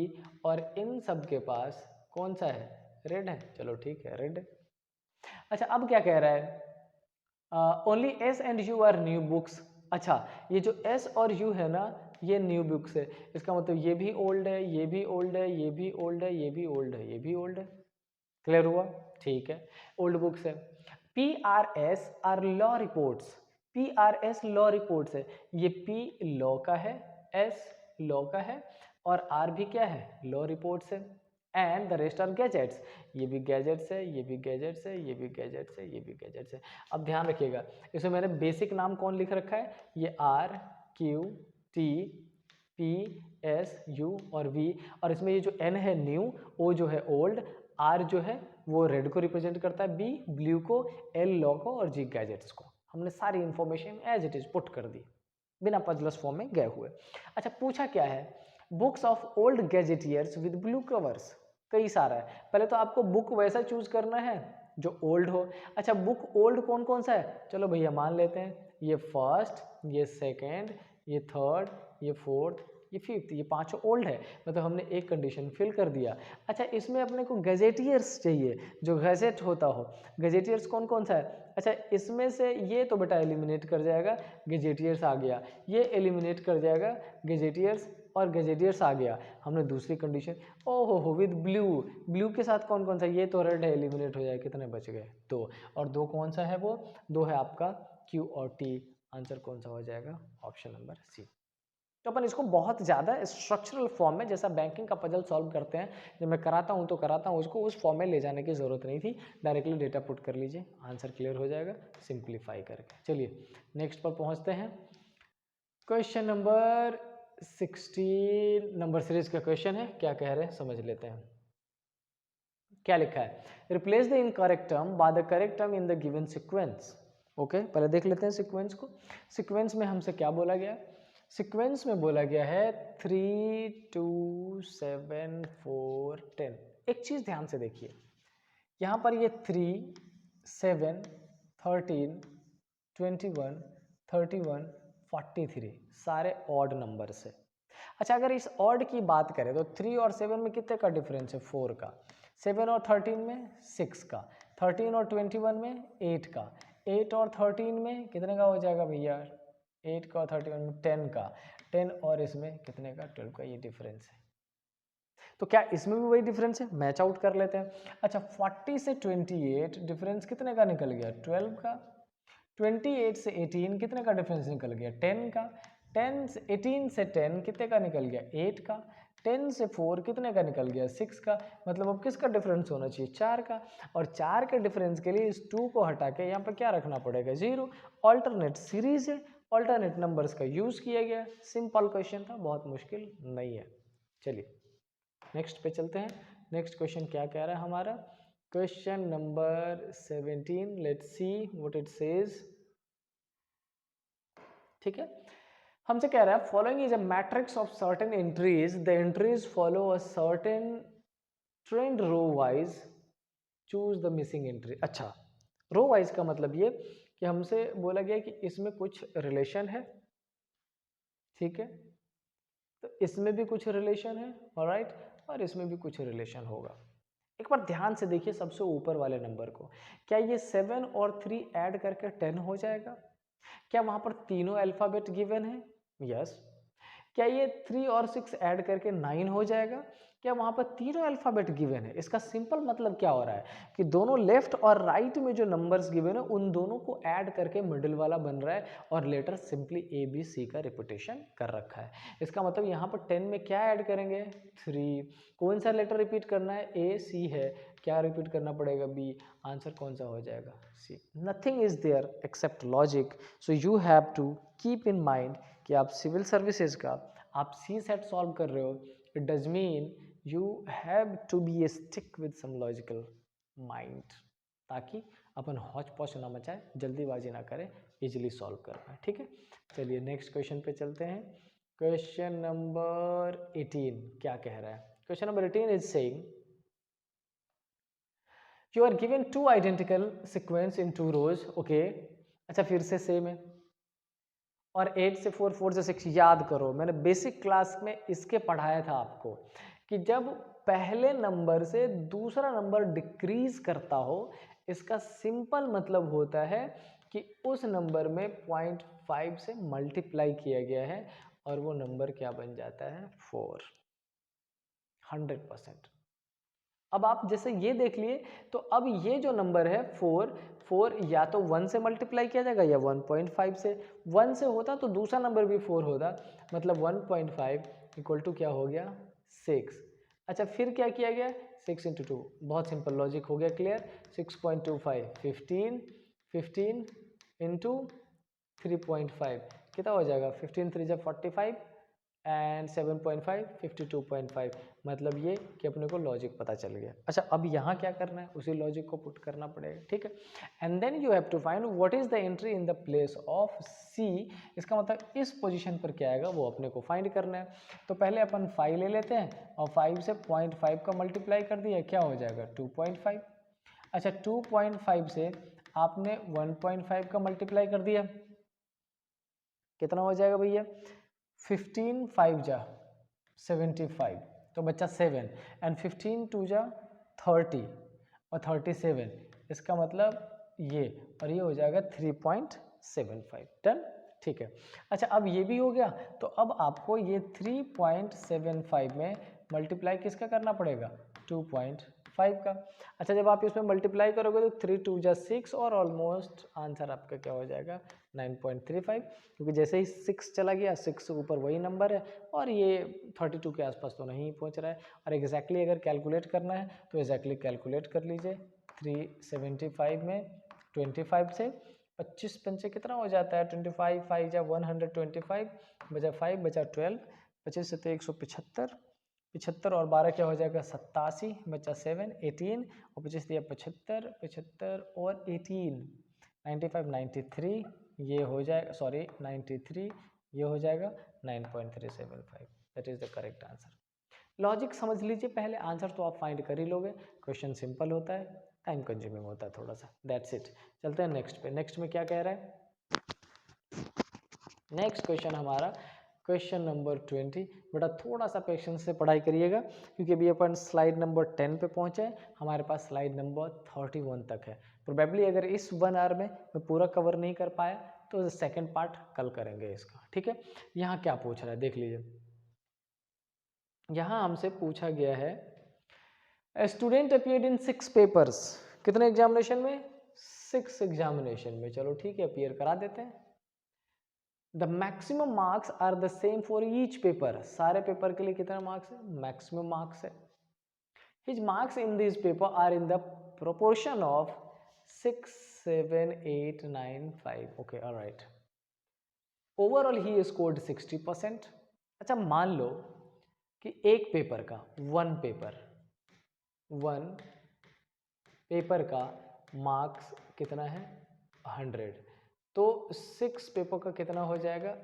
और इन सब के पास कौन सा है? रेड है। चलो ठीक है, रेड। अच्छा अब क्या कह रहा है? Only S and U are new books. अच्छा ये जो एस और यू है ना ये न्यू बुक्स है, इसका मतलब ये भी ओल्ड है, ये भी ओल्ड है, ये भी ओल्ड है, ये भी ओल्ड है, ये भी ओल्ड है। क्लियर हुआ? ठीक है, ओल्ड बुक्स है। P R S R law reports. P R S law reports है, ये पी लॉ का है, एस लॉ का है और आर भी क्या है? लॉ रिपोर्ट्स है। And the rest are gadgets, ये भी गैजेट्स है, ये भी गैजेट्स है, ये भी गैजेट्स है, ये भी गैजेट्स है। अब ध्यान रखिएगा इसमें मैंने बेसिक नाम कौन लिख रखा है? ये are Q T P S U और वी, और इसमें ये जो एन है न्यू, ओ जो है ओल्ड, आर जो है वो रेड को रिप्रेजेंट करता है, बी ब्लू को, एल लॉ को और जी गैजेट्स को। हमने सारी information as it is put कर दी बिना पजलस फॉर्म में गए हुए। अच्छा पूछा क्या है? Books of old gazetteers with blue covers. कई सारा है, पहले तो आपको बुक वैसा चूज करना है जो ओल्ड हो। अच्छा बुक ओल्ड कौन कौन सा है? चलो भैया मान लेते हैं ये फर्स्ट, ये सेकेंड, ये थर्ड, ये फोर्थ, ये फिफ्थ, ये पांचों ओल्ड है, मतलब हमने एक कंडीशन फिल कर दिया। अच्छा इसमें अपने को गजेटियर्स चाहिए, जो गजेट होता हो। गजेटियर्स कौन कौन सा है? अच्छा इसमें से ये तो बेटा एलिमिनेट कर जाएगा, गजेटियर्स आ गया, ये एलिमिनेट कर जाएगा, गजेटियर्स और गजेटियर्स आ गया। हमने दूसरी कंडीशन, ओहो हो विद ब्लू, ब्लू के साथ कौन कौन सा? ये तो रेड है, एलिमिनेट हो जाएगा, कितने बच गए? दो, और दो कौन सा है? वो दो है आपका क्यू और टी। आंसर कौन सा हो जाएगा? Option number C. तो अपन इसको बहुत ज़्यादा स्ट्रक्चरल फॉर्म में, जैसा बैंकिंग का पजल सॉल्व करते हैं, जब मैं कराता हूँ तो कराता हूँ, उसको उस फॉर्म में ले जाने की ज़रूरत नहीं थी। डायरेक्टली डेटा पुट कर लीजिए, आंसर क्लियर हो जाएगा सिंप्लीफाई करके। चलिए नेक्स्ट पर पहुँचते हैं। क्वेश्चन नंबर 16 नंबर सीरीज का क्वेश्चन है, क्या कह रहे हैं समझ लेते हैं। क्या लिखा है? Replace the incorrect term by the correct term in the given sequence. Okay पहले देख लेते हैं सीक्वेंस को। सीक्वेंस में हमसे क्या बोला गया? सीक्वेंस में बोला गया है 3 2 7 4 10। एक चीज ध्यान से देखिए, यहाँ पर ये 3 7 13 21 31 43 सारे ऑड नंबर से। अच्छा अगर इस ऑड की बात करें तो 3 और 7 में कितने का डिफरेंस है? 4 का। 7 और 13 में 6 का। 13 और 21 में 8 का। 8 और 13 में कितने का हो जाएगा भैया? 8 का और 31 में 10 का। 10 और इसमें कितने का? 12 का। ये डिफरेंस है। तो क्या इसमें भी वही डिफरेंस है? मैच आउट कर लेते हैं। अच्छा 40 से 28 डिफरेंस कितने का निकल गया? 12 का। 28 से 18 कितने का डिफरेंस निकल गया? 10 का। 10 से 18 से 10 कितने का निकल गया? 8 का। 10 से 4 कितने का निकल गया? 6 का। मतलब अब किसका डिफरेंस होना चाहिए? 4 का। और 4 के डिफरेंस के लिए इस 2 को हटा के यहाँ पर क्या रखना पड़ेगा? 0। ऑल्टरनेट सीरीज है, ऑल्टरनेट नंबर्स का यूज किया गया। सिंपल क्वेश्चन था, बहुत मुश्किल नहीं है। चलिए नेक्स्ट पे चलते हैं। नेक्स्ट क्वेश्चन क्या कह रहा है हमारा? Question number 17, let's see what it says. ठीक है। हमसे कह रहा है following is a matrix of certain entries, the entries follow a certain trend row wise, choose the missing entry. अच्छा, रो वाइज का मतलब ये कि हमसे बोला गया कि इसमें कुछ रिलेशन है, ठीक है, तो इसमें भी कुछ रिलेशन है, ऑलराइट, और इसमें भी कुछ रिलेशन होगा। एक बार ध्यान से देखिए सबसे ऊपर वाले नंबर को, क्या ये 7 और 3 ऐड करके 10 हो जाएगा? क्या वहां पर तीनों अल्फाबेट गिवन है? यस। क्या ये 3 और 6 ऐड करके 9 हो जाएगा? क्या वहां पर तीनों अल्फाबेट गिवन है? इसका सिंपल मतलब क्या हो रहा है कि दोनों लेफ्ट और राइट में जो नंबर्स गिवन है उन दोनों को ऐड करके मिडिल वाला बन रहा है और letter simply A B C का रिपीटेशन कर रखा है। इसका मतलब यहाँ पर 10 में क्या ऐड करेंगे? 3। कौन सा लेटर रिपीट करना है? ए सी है, क्या रिपीट करना पड़ेगा? बी। आंसर कौन सा हो जाएगा? C. Nothing is there except logic, so you have to keep in mind कि आप सिविल सर्विसेज का आप सी सेट सॉल्व कर रहे हो, it does mean you have to be a stick with some logical mind, ताकि अपन हौच पौच ना मचाए, जल्दीबाजी ना करें, इजीली सॉल्व कर पाए। ठीक है, चलिए नेक्स्ट क्वेश्चन पे चलते हैं। क्वेश्चन नंबर 18 क्या कह रहा है? Question number 18 is saying you are given 2 identical sequence in 2 rows. Okay, अच्छा फिर से सेम है, और 8 से 4, 4 से 6 याद करो, मैंने बेसिक क्लास में इसके पढ़ाया था आपको कि जब पहले नंबर से दूसरा नंबर डिक्रीज करता हो, इसका सिंपल मतलब होता है कि उस नंबर में 0.5 से मल्टीप्लाई किया गया है और वो नंबर क्या बन जाता है? 4। 100%। अब आप जैसे ये देख लिए, तो अब ये जो नंबर है 4 या तो 1 से मल्टीप्लाई किया जाएगा या 1.5 से। 1 से होता तो दूसरा नंबर भी 4 होता, मतलब 1.5 इक्वल टू क्या हो गया? 6। अच्छा फिर क्या किया गया? 6 इंटू 2, बहुत सिंपल लॉजिक हो गया क्लियर। 6.25 15, 15 इंटू 3.5 कितना हो जाएगा? 15 3 जा 45 एंड 7.5 52.5, मतलब ये कि अपने को लॉजिक पता चल गया। अच्छा अब यहाँ क्या करना है? उसी लॉजिक को पुट करना पड़ेगा, ठीक है। And then you have to find what is the entry in the place of C. इसका मतलब इस पोजीशन पर क्या आएगा वो अपने को फाइंड करना है। तो पहले अपन 5 ले लेते हैं और 5 से 0.5 का मल्टीप्लाई कर दिया, क्या हो जाएगा? 2.5। अच्छा 2.5 से आपने 1.5 का मल्टीप्लाई कर दिया, कितना हो जाएगा भैया? 15 5 जा 75, तो बच्चा 7 एंड 15 2 जा 30 और 37, इसका मतलब ये और ये हो जाएगा 3.75। डन, ठीक है। अच्छा अब ये भी हो गया, तो अब आपको ये 3.75 में मल्टीप्लाई किसका करना पड़ेगा? 2.5 का। अच्छा जब आप इसमें मल्टीप्लाई करोगे तो 3 2 जा 6 और ऑलमोस्ट आंसर आपका क्या हो जाएगा? 9.35, क्योंकि जैसे ही 6 चला गया 6 से ऊपर वही नंबर है और ये 32 के आसपास तो नहीं पहुंच रहा है। और एग्जैक्टली अगर कैलकुलेट करना है तो एग्जैक्टली कैलकुलेट कर लीजिए। 375 में 25 से 25 पंचे कितना हो जाता है? 25 5 जा 125 बचा 5 बचा 12, 25 से तो 175, 75 और 12 क्या हो जाएगा? 87 बचा 7 18 और 25 दिया 75, 75 और 18 95 93, ये हो जाएगा, सॉरी 93, ये हो जाएगा 9.375। That is the correct answer. Logic समझ लीजिए पहले, आंसर तो आप फाइंड कर ही लोगे। क्वेश्चन सिंपल होता है, टाइम कंज्यूमिंग होता है थोड़ा सा, दैट्स इट। चलते हैं नेक्स्ट पे। नेक्स्ट में क्या कह रहा है? नेक्स्ट क्वेश्चन हमारा क्वेश्चन नंबर 20। बेटा थोड़ा सा पेशेंस से पढ़ाई करिएगा क्योंकि अभी अपन स्लाइड नंबर 10 पे पहुंचे हैं, हमारे पास स्लाइड नंबर 31 तक है। प्रोबेबली अगर इस 1 आवर में मैं पूरा कवर नहीं कर पाया तो सेकेंड पार्ट कल करेंगे इसका, ठीक है। यहाँ क्या पूछ रहा है देख लीजिए। यहाँ हमसे पूछा गया है स्टूडेंट अपीयर्ड इन 6 पेपर्स। कितने एग्जामिनेशन में? 6 एग्जामिनेशन में। चलो ठीक है, अपीयर करा देते हैं। The maximum marks are the same for each paper. सारे पेपर के लिए कितना मार्क्स है? मैक्सिमम मार्क्स है। His marks in this paper are in the proportion of 6 7 8 9 5। Okay alright. Overall he scored 60%। अच्छा मान लो कि एक पेपर का वन पेपर का मार्क्स कितना है? 100। तो 6 पेपर का कितना हो जाएगा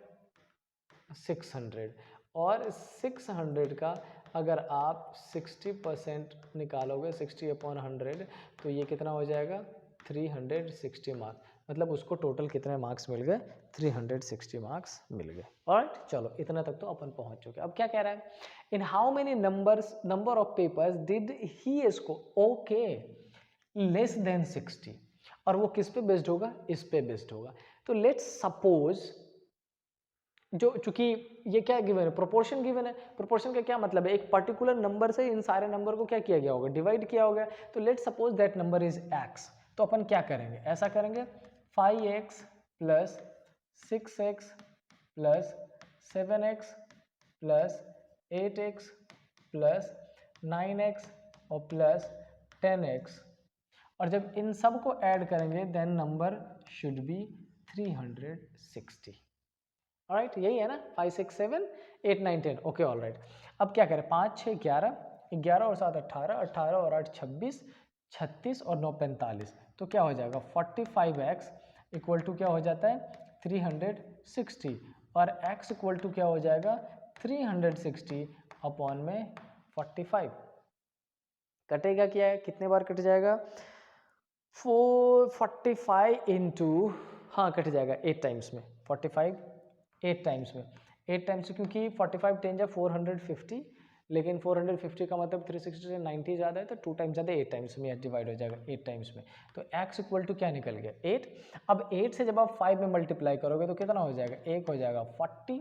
600, और 600 का अगर आप 60% निकालोगे 60/100 तो ये कितना हो जाएगा 360 मार्क्स, मतलब उसको टोटल कितने मार्क्स मिल गए 360 मार्क्स मिल गए। ऑलराइट, चलो इतना तक तो अपन पहुंच चुके। अब क्या कह रहा है, इन how many number of papers did he score okay less than 60, और वो किस पे बेस्ड होगा, इस पे बेस्ड होगा। तो लेट्स सपोज जो चूंकि ये क्या गिवन है, प्रोपोर्शन गिवन है। प्रोपोर्शन का क्या मतलब है, एक पर्टिकुलर नंबर से इन सारे नंबर को क्या किया गया होगा, डिवाइड किया होगा। तो let's suppose that number is x, तो अपन क्या करेंगे, ऐसा करेंगे 5x plus 6x plus 7x plus 8x plus 9x और प्लस 10x, और जब इन सब को ऐड करेंगे then number should be 360। Alright, यही है ना, 5 6 7 8 9 10, ओके ऑलराइट। अब क्या करें, 5 6 11, 11 और 7 18, 18 और 8 26, 36 और 9 45, तो क्या हो जाएगा 45x इक्वल टू क्या हो जाता है 360, और x इक्वल टू क्या हो जाएगा 360 अपॉन में 45। कटेगा क्या है, कितने बार कट जाएगा 445 इंटू, हाँ कट जाएगा 8 टाइम्स में, 45 8 टाइम्स में, 8 टाइम्स क्योंकि 45 10 जा 450, लेकिन 450 का मतलब 360 से 90 ज़्यादा है, तो 2 टाइम्स ज़्यादा 8 टाइम्स में डिवाइड हो जाएगा 8 टाइम्स में। तो x इक्वल टू क्या निकल गया 8। अब 8 से जब आप 5 में मल्टीप्लाई करोगे तो कितना हो जाएगा, 1 हो जाएगा 40।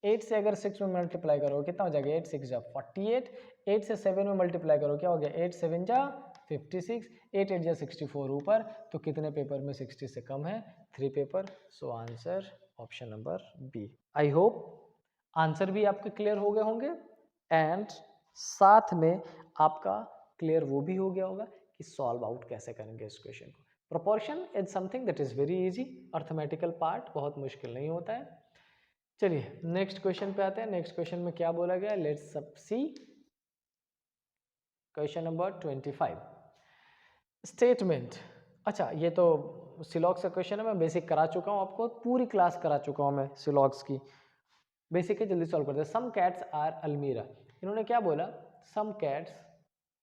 8 से अगर 6 में मल्टीप्लाई करोगे कितना हो जाएगा, 8 6 जा 48। 8 से 7 में मल्टीप्लाई करो क्या हो गया, 8 7 जा 56, 8 8 जा 64 ऊपर, तो कितने पेपर में 60 से कम है, 3 paper. So answer option number B. I hope answer भी आपके क्लियर हो गए होंगे, एंड साथ में आपका क्लियर वो भी हो गया होगा कि सॉल्व आउट कैसे करेंगे इस क्वेश्चन को। Proportion is something that is very easy, arithmetical part बहुत मुश्किल नहीं होता है। चलिए नेक्स्ट क्वेश्चन पे आते हैं। नेक्स्ट क्वेश्चन में क्या बोला गया, let's see question number 25, statement. अच्छा ये तो सिलॉक्स का क्वेश्चन है, मैं बेसिक करा चुका हूँ आपको, पूरी क्लास करा चुका हूँ मैं सिलॉक्स की। बेसिक है, जल्दी सॉल्व करते हैं। सम कैट्स आर अलमीरा, इन्होंने क्या बोला, सम कैट्स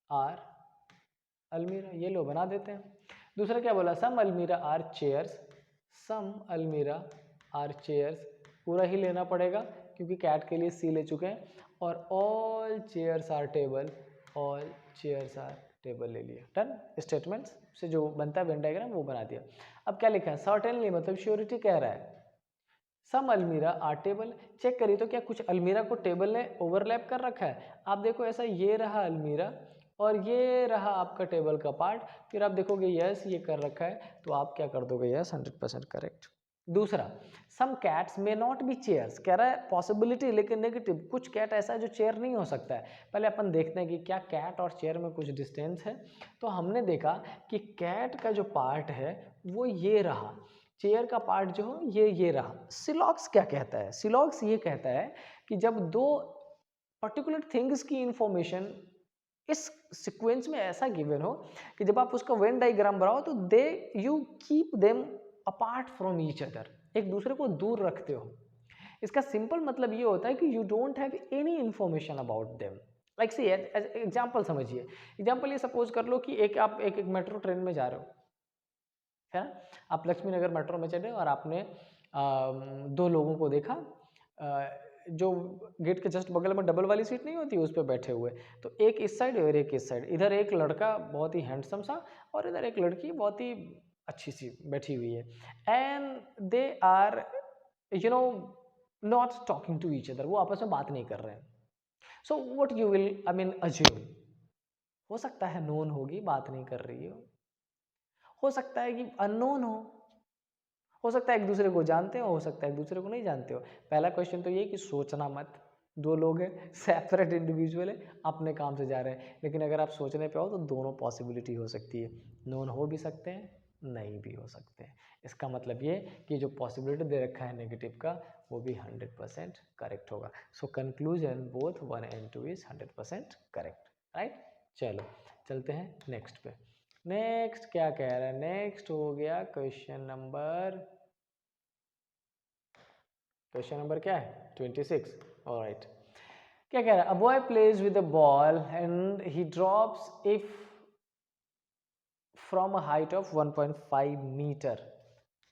आर अलमीरा, ये लो बना देते हैं। दूसरा क्या बोला, सम अलमीरा आर चेयर्स, सम अलमीरा आर चेयर्स, पूरा ही लेना पड़ेगा क्योंकि कैट के लिए सी ले चुके हैं। और all chairs are table, all chairs are table ले लिया, डन। स्टेटमेंट्स से जो बनता है वेन डायग्राम वो बना दिया। अब क्या लिखा है, सर्टेनली मतलब श्योरिटी कह रहा है, सम अलमीरा आर टेबल। चेक करिए तो क्या कुछ अलमीरा को टेबल ने ओवरलैप कर रखा है, आप देखो ऐसा, ये रहा अलमीरा और ये रहा आपका टेबल का पार्ट, फिर आप देखोगे यस ये कर रखा है, तो आप क्या कर दोगे, यस 100% करेक्ट। दूसरा, some cats may not be chairs, कह रहा है पॉसिबिलिटी लेकिन नेगेटिव, कुछ कैट ऐसा है जो चेयर नहीं हो सकता है। पहले अपन देखते हैं कि क्या कैट और चेयर में कुछ डिस्टेंस है। तो हमने देखा कि कैट का जो पार्ट है वो ये रहा, चेयर का पार्ट जो ये रहा। सिलॉक्स क्या कहता है, सिलॉक्स ये कहता है कि जब दो पर्टिकुलर थिंग्स की इंफॉर्मेशन इस सीक्वेंस में ऐसा गिवन हो कि जब आप उसका वेन डायग्राम बनाओ तो they you keep them apart from each other, एक दूसरे को दूर रखते हो। इसका सिंपल मतलब ये होता है कि you don't have any information about them. Like C example समझिए, एग्जाम्पल ये सपोज कर लो कि आप एक मेट्रो ट्रेन में जा रहे हो, है ना, आप लक्ष्मी नगर मेट्रो में चले और आपने दो लोगों को देखा, जो गेट के जस्ट बगल में डबल वाली सीट नहीं होती उस पर बैठे हुए, तो एक इस साइड और एक इस साइड, इधर एक लड़का बहुत ही हैंडसम सा और इधर एक लड़की बहुत ही अच्छी सी बैठी हुई है, and they are you know not talking to each other, वो आपस में बात नहीं कर रहे हैं। So what you will I mean assume, हो सकता है नोन होगी बात नहीं कर रही हो सकता है कि अननोन हो सकता है एक दूसरे को जानते हो सकता है एक दूसरे को नहीं जानते हो। पहला क्वेश्चन तो ये कि सोचना मत, दो लोग हैं सेपरेट इंडिविजुअल है अपने काम से जा रहे हैं, लेकिन अगर आप सोचने पे आओ तो दोनों पॉसिबिलिटी हो सकती है, नोन हो भी सकते हैं नहीं भी हो सकते हैं। इसका मतलब ये कि जो पॉसिबिलिटी दे रखा है नेगेटिव का वो भी 100% करेक्ट होगा। So conclusion both 1 and 2 is 100% correct, right. चलो चलते हैं नेक्स्ट पे। नेक्स्ट क्या कह रहा है, नेक्स्ट हो गया क्वेश्चन नंबर क्वेश्चन नंबर क्या है 26। ऑलराइट, क्या कह रहा है, a boy plays with a ball and he drops if from a height of 1.5 metre.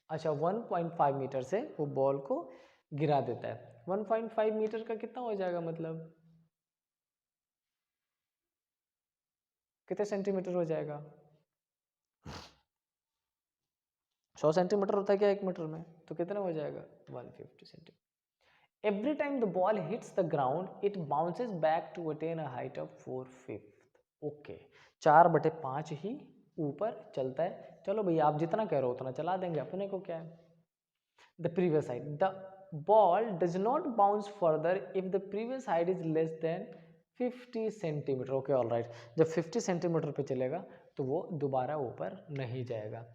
अच्छा 1.5 मीटर से वो बॉल को गिरा देता है। 1.5 मीटर का कितना हो जाएगा, मतलब कितने सेंटीमीटर हो जाएगा? 100 सेंटीमीटर होता है क्या 1 मीटर में, तो कितना हो जाएगा 150 centimetre. Every time the ball hits the ground, it bounces back to attain a height of 4/5. Okay, 4/5 ही ऊपर चलता है। चलो भैया आप जितना कह रहे हो उतना चला देंगे, अपने को क्या है। The previous height, the ball does not bounce further if the previous height is less than 50 centimetre. Okay all right, जब 50 सेंटीमीटर पे चलेगा तो वो दोबारा ऊपर नहीं जाएगा।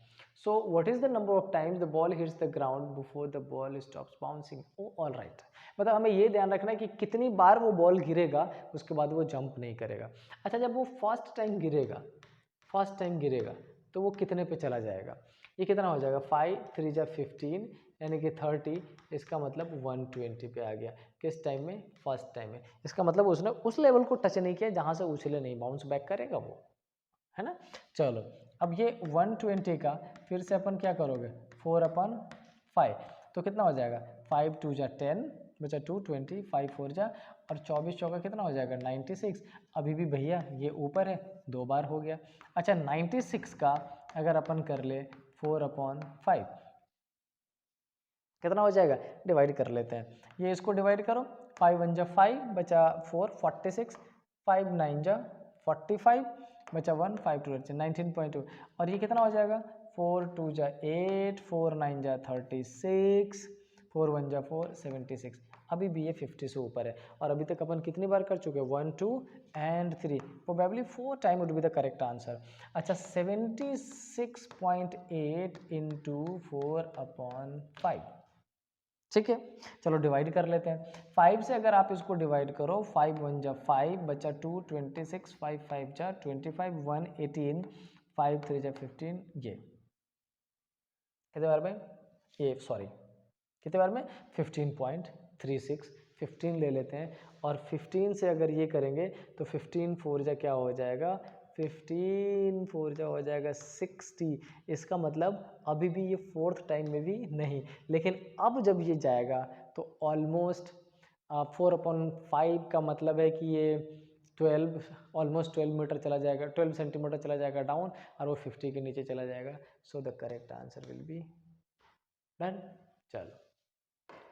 So what is the number of times the ball hits the ground before the ball stops bouncing. Oh all right, मतलब हमें ये ध्यान रखना है कि कितनी बार वो बॉल गिरेगा उसके बाद वो जंप नहीं करेगा। अच्छा जब वो फर्स्ट टाइम गिरेगा तो वो कितने पे चला जाएगा, ये कितना हो जाएगा 5 3 जा 15 यानी कि 30, इसका मतलब 120 पे आ गया। किस टाइम में, फर्स्ट टाइम में। इसका मतलब उसने उस लेवल को टच नहीं किया जहाँ से उछले नहीं, बाउंस बैक करेगा वो, है ना। चलो अब ये 120 का फिर से अपन क्या करोगे 4/5, तो कितना हो जाएगा 5 2 जा 10 बचा 2 20 5 4 जा और 24 चौका कितना हो जाएगा 96। अभी भी भैया ये ऊपर है, 2 बार हो गया। अच्छा 96 का अगर अपन कर ले 4/5 कितना हो जाएगा, डिवाइड कर लेते हैं। ये इसको डिवाइड करो, 5 1 जा 5 बचा 4 46, 5 9 जा 45 बचा 1 5 2 19.2 और ये कितना हो जाएगा 4 2 जा 8 4 9 जा 36 4 1 जा 4 76। अभी भी ये 50 से ऊपर है और अभी तक अपन कितनी बार कर चुके हैं 1 2 and 3, probably 4 time would be the correct answer. अच्छा 76.8 इंटू 4/5, ठीक है। चलो डिवाइड कर लेते हैं। 5 से अगर आप इसको डिवाइड करो 5 1 जा 5 बचा 2 26 5 5 जा 25 1 18 5 3 जा 15, ये कितने बार में, ये सॉरी कितने बार में 15.36, 15 ले लेते हैं और 15 से अगर ये करेंगे तो 15 4 जा क्या हो जाएगा 15 4 जा हो जाएगा 60। इसका मतलब अभी भी ये 4th टाइम में भी नहीं, लेकिन अब जब ये जाएगा तो ऑलमोस्ट 4/5 का मतलब है कि ये 12 ऑलमोस्ट 12 मीटर चला जाएगा, 12 सेंटीमीटर चला जाएगा डाउन और वो 50 के नीचे चला जाएगा। So the correct answer will be done. चलो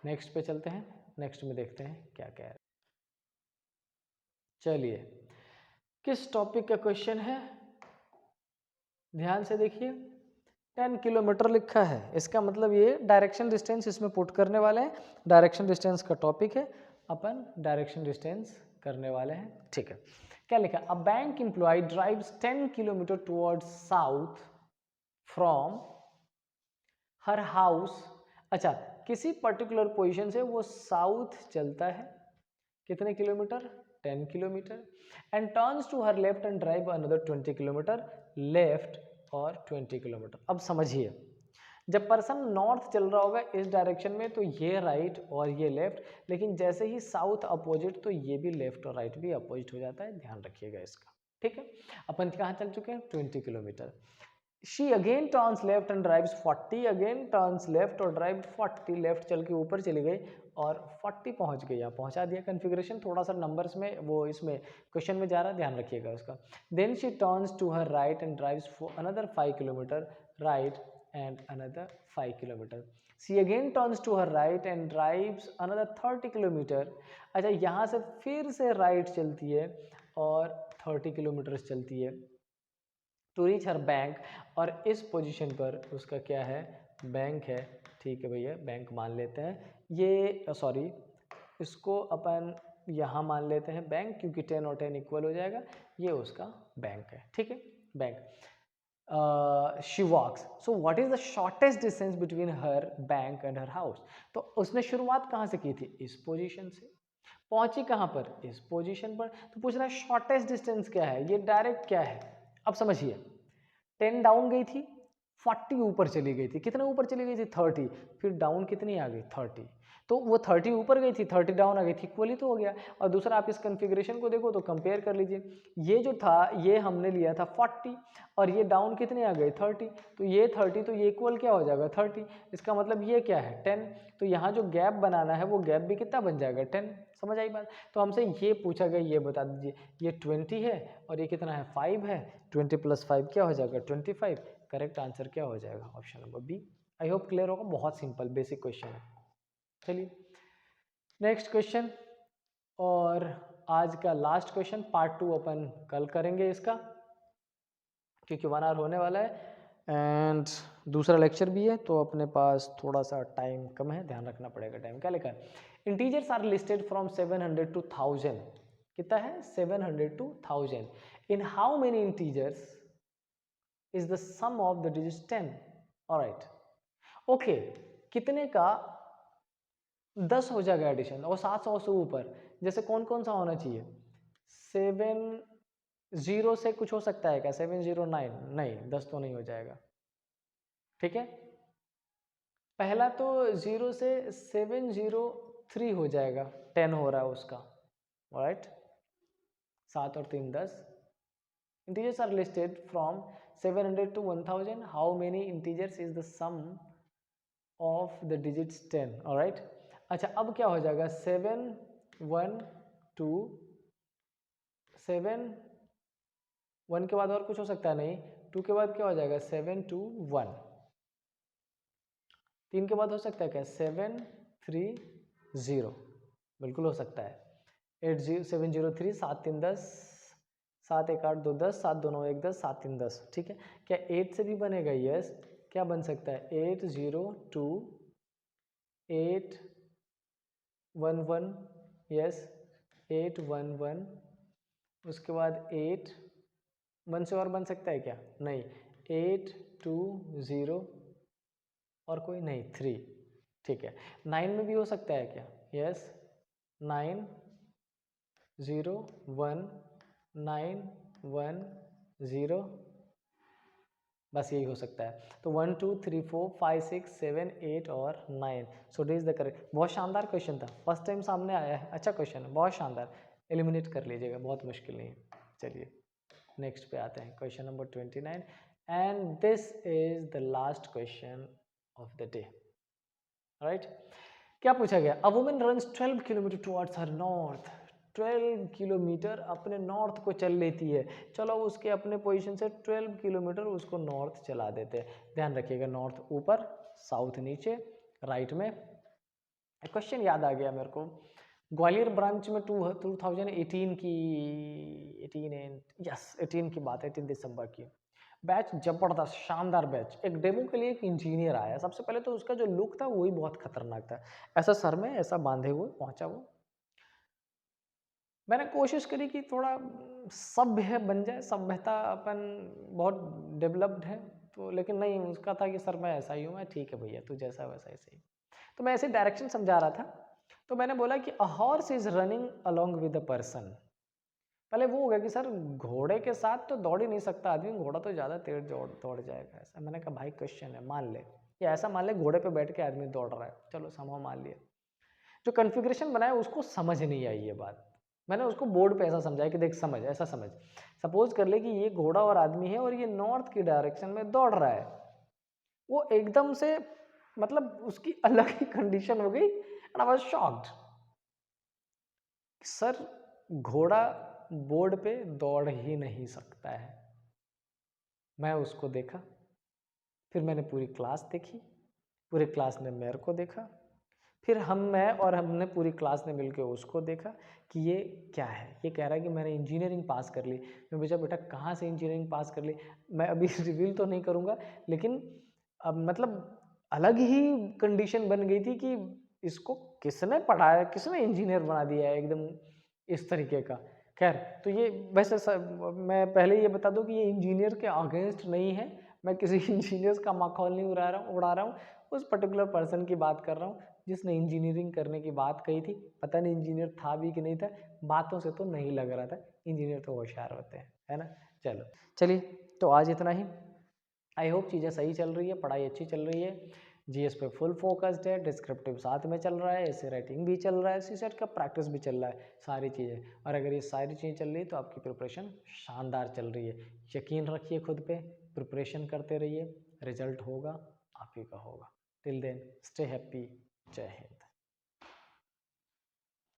नेक्स्ट पे चलते हैं, नेक्स्ट में देखते हैं क्या क्या है। चलिए किस टॉपिक का क्वेश्चन है, ध्यान से देखिए। 10 किलोमीटर लिखा है, इसका मतलब ये डायरेक्शन डिस्टेंस इसमें पुट करने वाले हैं। डायरेक्शन डिस्टेंस का टॉपिक है, अपन डायरेक्शन डिस्टेंस करने वाले हैं, ठीक है। क्या लिखा, a bank employ drives 10 kilometre towards south from her house. अच्छा किसी पर्टिकुलर पोजीशन से वो साउथ चलता है, कितने kilometre 10 kilometre, and turns to her left and drive another 20 kilometre left और 20 किलोमीटर। अब समझिए जब पर्सन नॉर्थ चल रहा होगा इस डायरेक्शन में तो ये राइट और ये लेफ्ट, लेकिन जैसे ही साउथ अपोजिट तो ये भी लेफ्ट और राइट भी अपोजिट हो जाता है, ध्यान रखिएगा इसका, ठीक है। अपन कहाँ चल चुके हैं 20 kilometre. She again turns left and drives 40, again turns left और drive 40, लेफ्ट चल के ऊपर चली गई और 40 पहुंच गई, यहाँ पहुंचा दिया। कन्फिग्रेशन थोड़ा सा नंबर्स में वो इसमें क्वेश्चन में जा रहा है, ध्यान रखिएगा उसका। Then she turns to her right and drives another 5 kilometre right and another 5 kilometre. She again turns to her right and drives another 30 kilometre. अच्छा यहाँ से फिर से राइट चलती है और 30 किलोमीटर चलती है टू रीच हर बैंक, और इस पोजीशन पर उसका क्या है बैंक है, ठीक है भैया बैंक मान लेते हैं। ये सॉरी इसको अपन यहाँ मान लेते हैं बैंक, क्योंकि 10 और 10 इक्वल हो जाएगा, ये उसका बैंक है, ठीक है bank. She walks, so what is the shortest distance between her bank and her house. तो उसने शुरुआत कहाँ से की थी, इस पोजीशन से, पहुंची कहाँ पर, इस पोजीशन पर। तो पूछ रहा है शॉर्टेस्ट डिस्टेंस क्या है, ये डायरेक्ट क्या है। अब समझिए 10 डाउन गई थी, 40 ऊपर चली गई थी, कितना ऊपर चली गई थी 30, फिर डाउन कितनी आ गई 30, तो वो 30 ऊपर गई थी, 30 डाउन आ गई थी, इक्वली तो हो गया। और दूसरा आप इस कन्फिग्रेशन को देखो तो कंपेयर कर लीजिए, ये जो था ये हमने लिया था 40 और ये डाउन कितने आ गए 30, तो ये 30 तो ये इक्वल क्या हो जाएगा 30, इसका मतलब ये क्या है 10, तो यहाँ जो गैप बनाना है वो गैप भी कितना बन जाएगा 10। समझ आई बात? तो हमसे ये पूछा गया, ये बता दीजिए ये 20 है और ये कितना है 5 है, 20 + 5 क्या हो जाएगा 25। करेक्ट आंसर क्या हो जाएगा option number B. I hope clear होगा, बहुत सिंपल बेसिक क्वेश्चन है। चलिए नेक्स्ट क्वेश्चन, और आज का लास्ट क्वेश्चन, पार्ट 2 अपन कल करेंगे इसका, क्योंकि 1 आवर होने वाला है एंड दूसरा लेक्चर भी है, तो अपने पास थोड़ा सा टाइम कम है, ध्यान रखना पड़ेगा टाइम। क्या लिखा है? Integers are listed from 700 to 1000। कितना है? 700 to 1000। In how many integers is the sum of the digits 10? Alright, okay, कितने का 10 हो जाएगा एडिशन और 700 से ऊपर, जैसे कौन कौन सा होना चाहिए? 70 से कुछ हो सकता है क्या? 709? नहीं, 10 तो नहीं हो जाएगा। ठीक है, पहला तो 0 से 703 हो जाएगा, 10 हो रहा है उसका, राइट? 7 और 3 10। Integers are listed from 700 to 1000। How many integers is the sum of the digits 10? Alright, अच्छा अब क्या हो जाएगा? 7 1 2 7 1 के बाद और कुछ हो सकता है? नहीं, 2 के बाद क्या हो जाएगा? 7 2 1। 3 के बाद हो सकता है क्या? 7 3 0, बिल्कुल हो सकता है। 703, 7 3 10, 7 1 8 2 10, 7 2 9 1 10, 7 3 10। ठीक है, क्या 8 से भी बनेगा? यस, क्या बन सकता है? 8 0 2 8 1 1, यस 8 1 1, उसके बाद 8 1 से और बन सकता है क्या? नहीं, 8 2 0 और कोई नहीं 3। ठीक है, 9 में भी हो सकता है क्या? यस, 9 0 1 9 1 0, बस यही हो सकता है। तो 1 2 3 4 5 6 7 8 और 9, so this is the correct. बहुत शानदार क्वेश्चन था, फर्स्ट टाइम सामने आया है, अच्छा क्वेश्चन है, बहुत शानदार, एलिमिनेट कर लीजिएगा, बहुत मुश्किल नहीं है। चलिए नेक्स्ट पे आते हैं, question number 29, and this is the last question of the day. Right, क्या पूछा गया? A woman runs 12 kilometre towards her north. 12 kilometre अपने नॉर्थ को चल लेती है, चलो उसके अपने पोजीशन से 12 किलोमीटर उसको नॉर्थ चला देते हैं। ध्यान रखिएगा, नॉर्थ ऊपर, साउथ नीचे, राइट में। क्वेश्चन याद आ गया मेरे को, ग्वालियर ब्रांच में 2018 की 18 की बात है, 18 दिसंबर की। बैच जबरदस्त शानदार बैच, एक डेमो के लिए एक इंजीनियर आया। सबसे पहले तो उसका जो लुक था वही बहुत खतरनाक था, ऐसा सर में ऐसा बांधे हुए पहुंचा वो। मैंने कोशिश करी कि थोड़ा सभ्य बन जाए, सभ्यता, अपन बहुत डेवलप्ड है तो, लेकिन नहीं, उसका था कि सर मैं ऐसा ही हूँ, मैं ठीक है भैया, तू जैसा वैसा ऐसे ही। तो मैं ऐसे डायरेक्शन समझा रहा था, तो मैंने बोला कि a horse is running along with a person. पहले वो हो गया कि सर घोड़े के साथ तो दौड़ ही नहीं सकता आदमी, घोड़ा तो ज़्यादा तेज दौड़ जाएगा ऐसा। मैंने कहा भाई क्वेश्चन है, मान ले, या ऐसा मान ले घोड़े पे बैठ के आदमी दौड़ रहा है, चलो समझो मान लिया। जो कन्फिग्रेशन बनाया उसको समझ नहीं आई ये बात। मैंने उसको बोर्ड पे ऐसा समझाया कि देख समझ, ऐसा समझ, सपोज कर ले कि ये घोड़ा और आदमी है और ये नॉर्थ की डायरेक्शन में दौड़ रहा है। वो एकदम से मतलब उसकी अलग ही कंडीशन हो गई and I was shocked. Sir घोड़ा बोर्ड पे दौड़ ही नहीं सकता है। मैं उसको देखा, फिर मैंने पूरी क्लास देखी, पूरी क्लास ने मेरे को देखा, फिर हमने पूरी क्लास ने मिलकर उसको देखा कि ये क्या है। ये कह रहा है कि मैंने इंजीनियरिंग पास कर ली। मैं पूछा बेटा कहाँ से इंजीनियरिंग पास कर ली? मैं अभी रिवील तो नहीं करूँगा, लेकिन अब मतलब अलग ही कंडीशन बन गई थी कि इसको किसने पढ़ाया, किसने इंजीनियर बना दिया है एकदम इस तरीके का। खैर, तो ये वैसे मैं पहले ये बता दूं कि ये इंजीनियर के अगेंस्ट नहीं है, मैं किसी इंजीनियर्स का माहौल नहीं उड़ा रहा हूँ, उस पर्टिकुलर पर्सन की बात कर रहा हूँ जिसने इंजीनियरिंग करने की बात कही थी। पता नहीं इंजीनियर था भी कि नहीं था, बातों से तो नहीं लग रहा था, इंजीनियर तो होशियार होते हैं, है ना। चलो चलिए, तो आज इतना ही। आई होप चीज़ें सही चल रही है, पढ़ाई अच्छी चल रही है। जीएस पे फुल फोकस्ड है, डिस्क्रिप्टिव साथ में चल रहा है, ऐसे राइटिंग भी चल रहा है, सीसेट का प्रैक्टिस भी चल रहा है, सारी चीज़ें। और अगर ये सारी चीज़ें चल रही है तो आपकी प्रिपरेशन शानदार चल रही है। यकीन रखिए खुद पे, प्रिपरेशन करते रहिए, रिजल्ट होगा, आप ही का होगा। Till then stay happy. जय हिंद।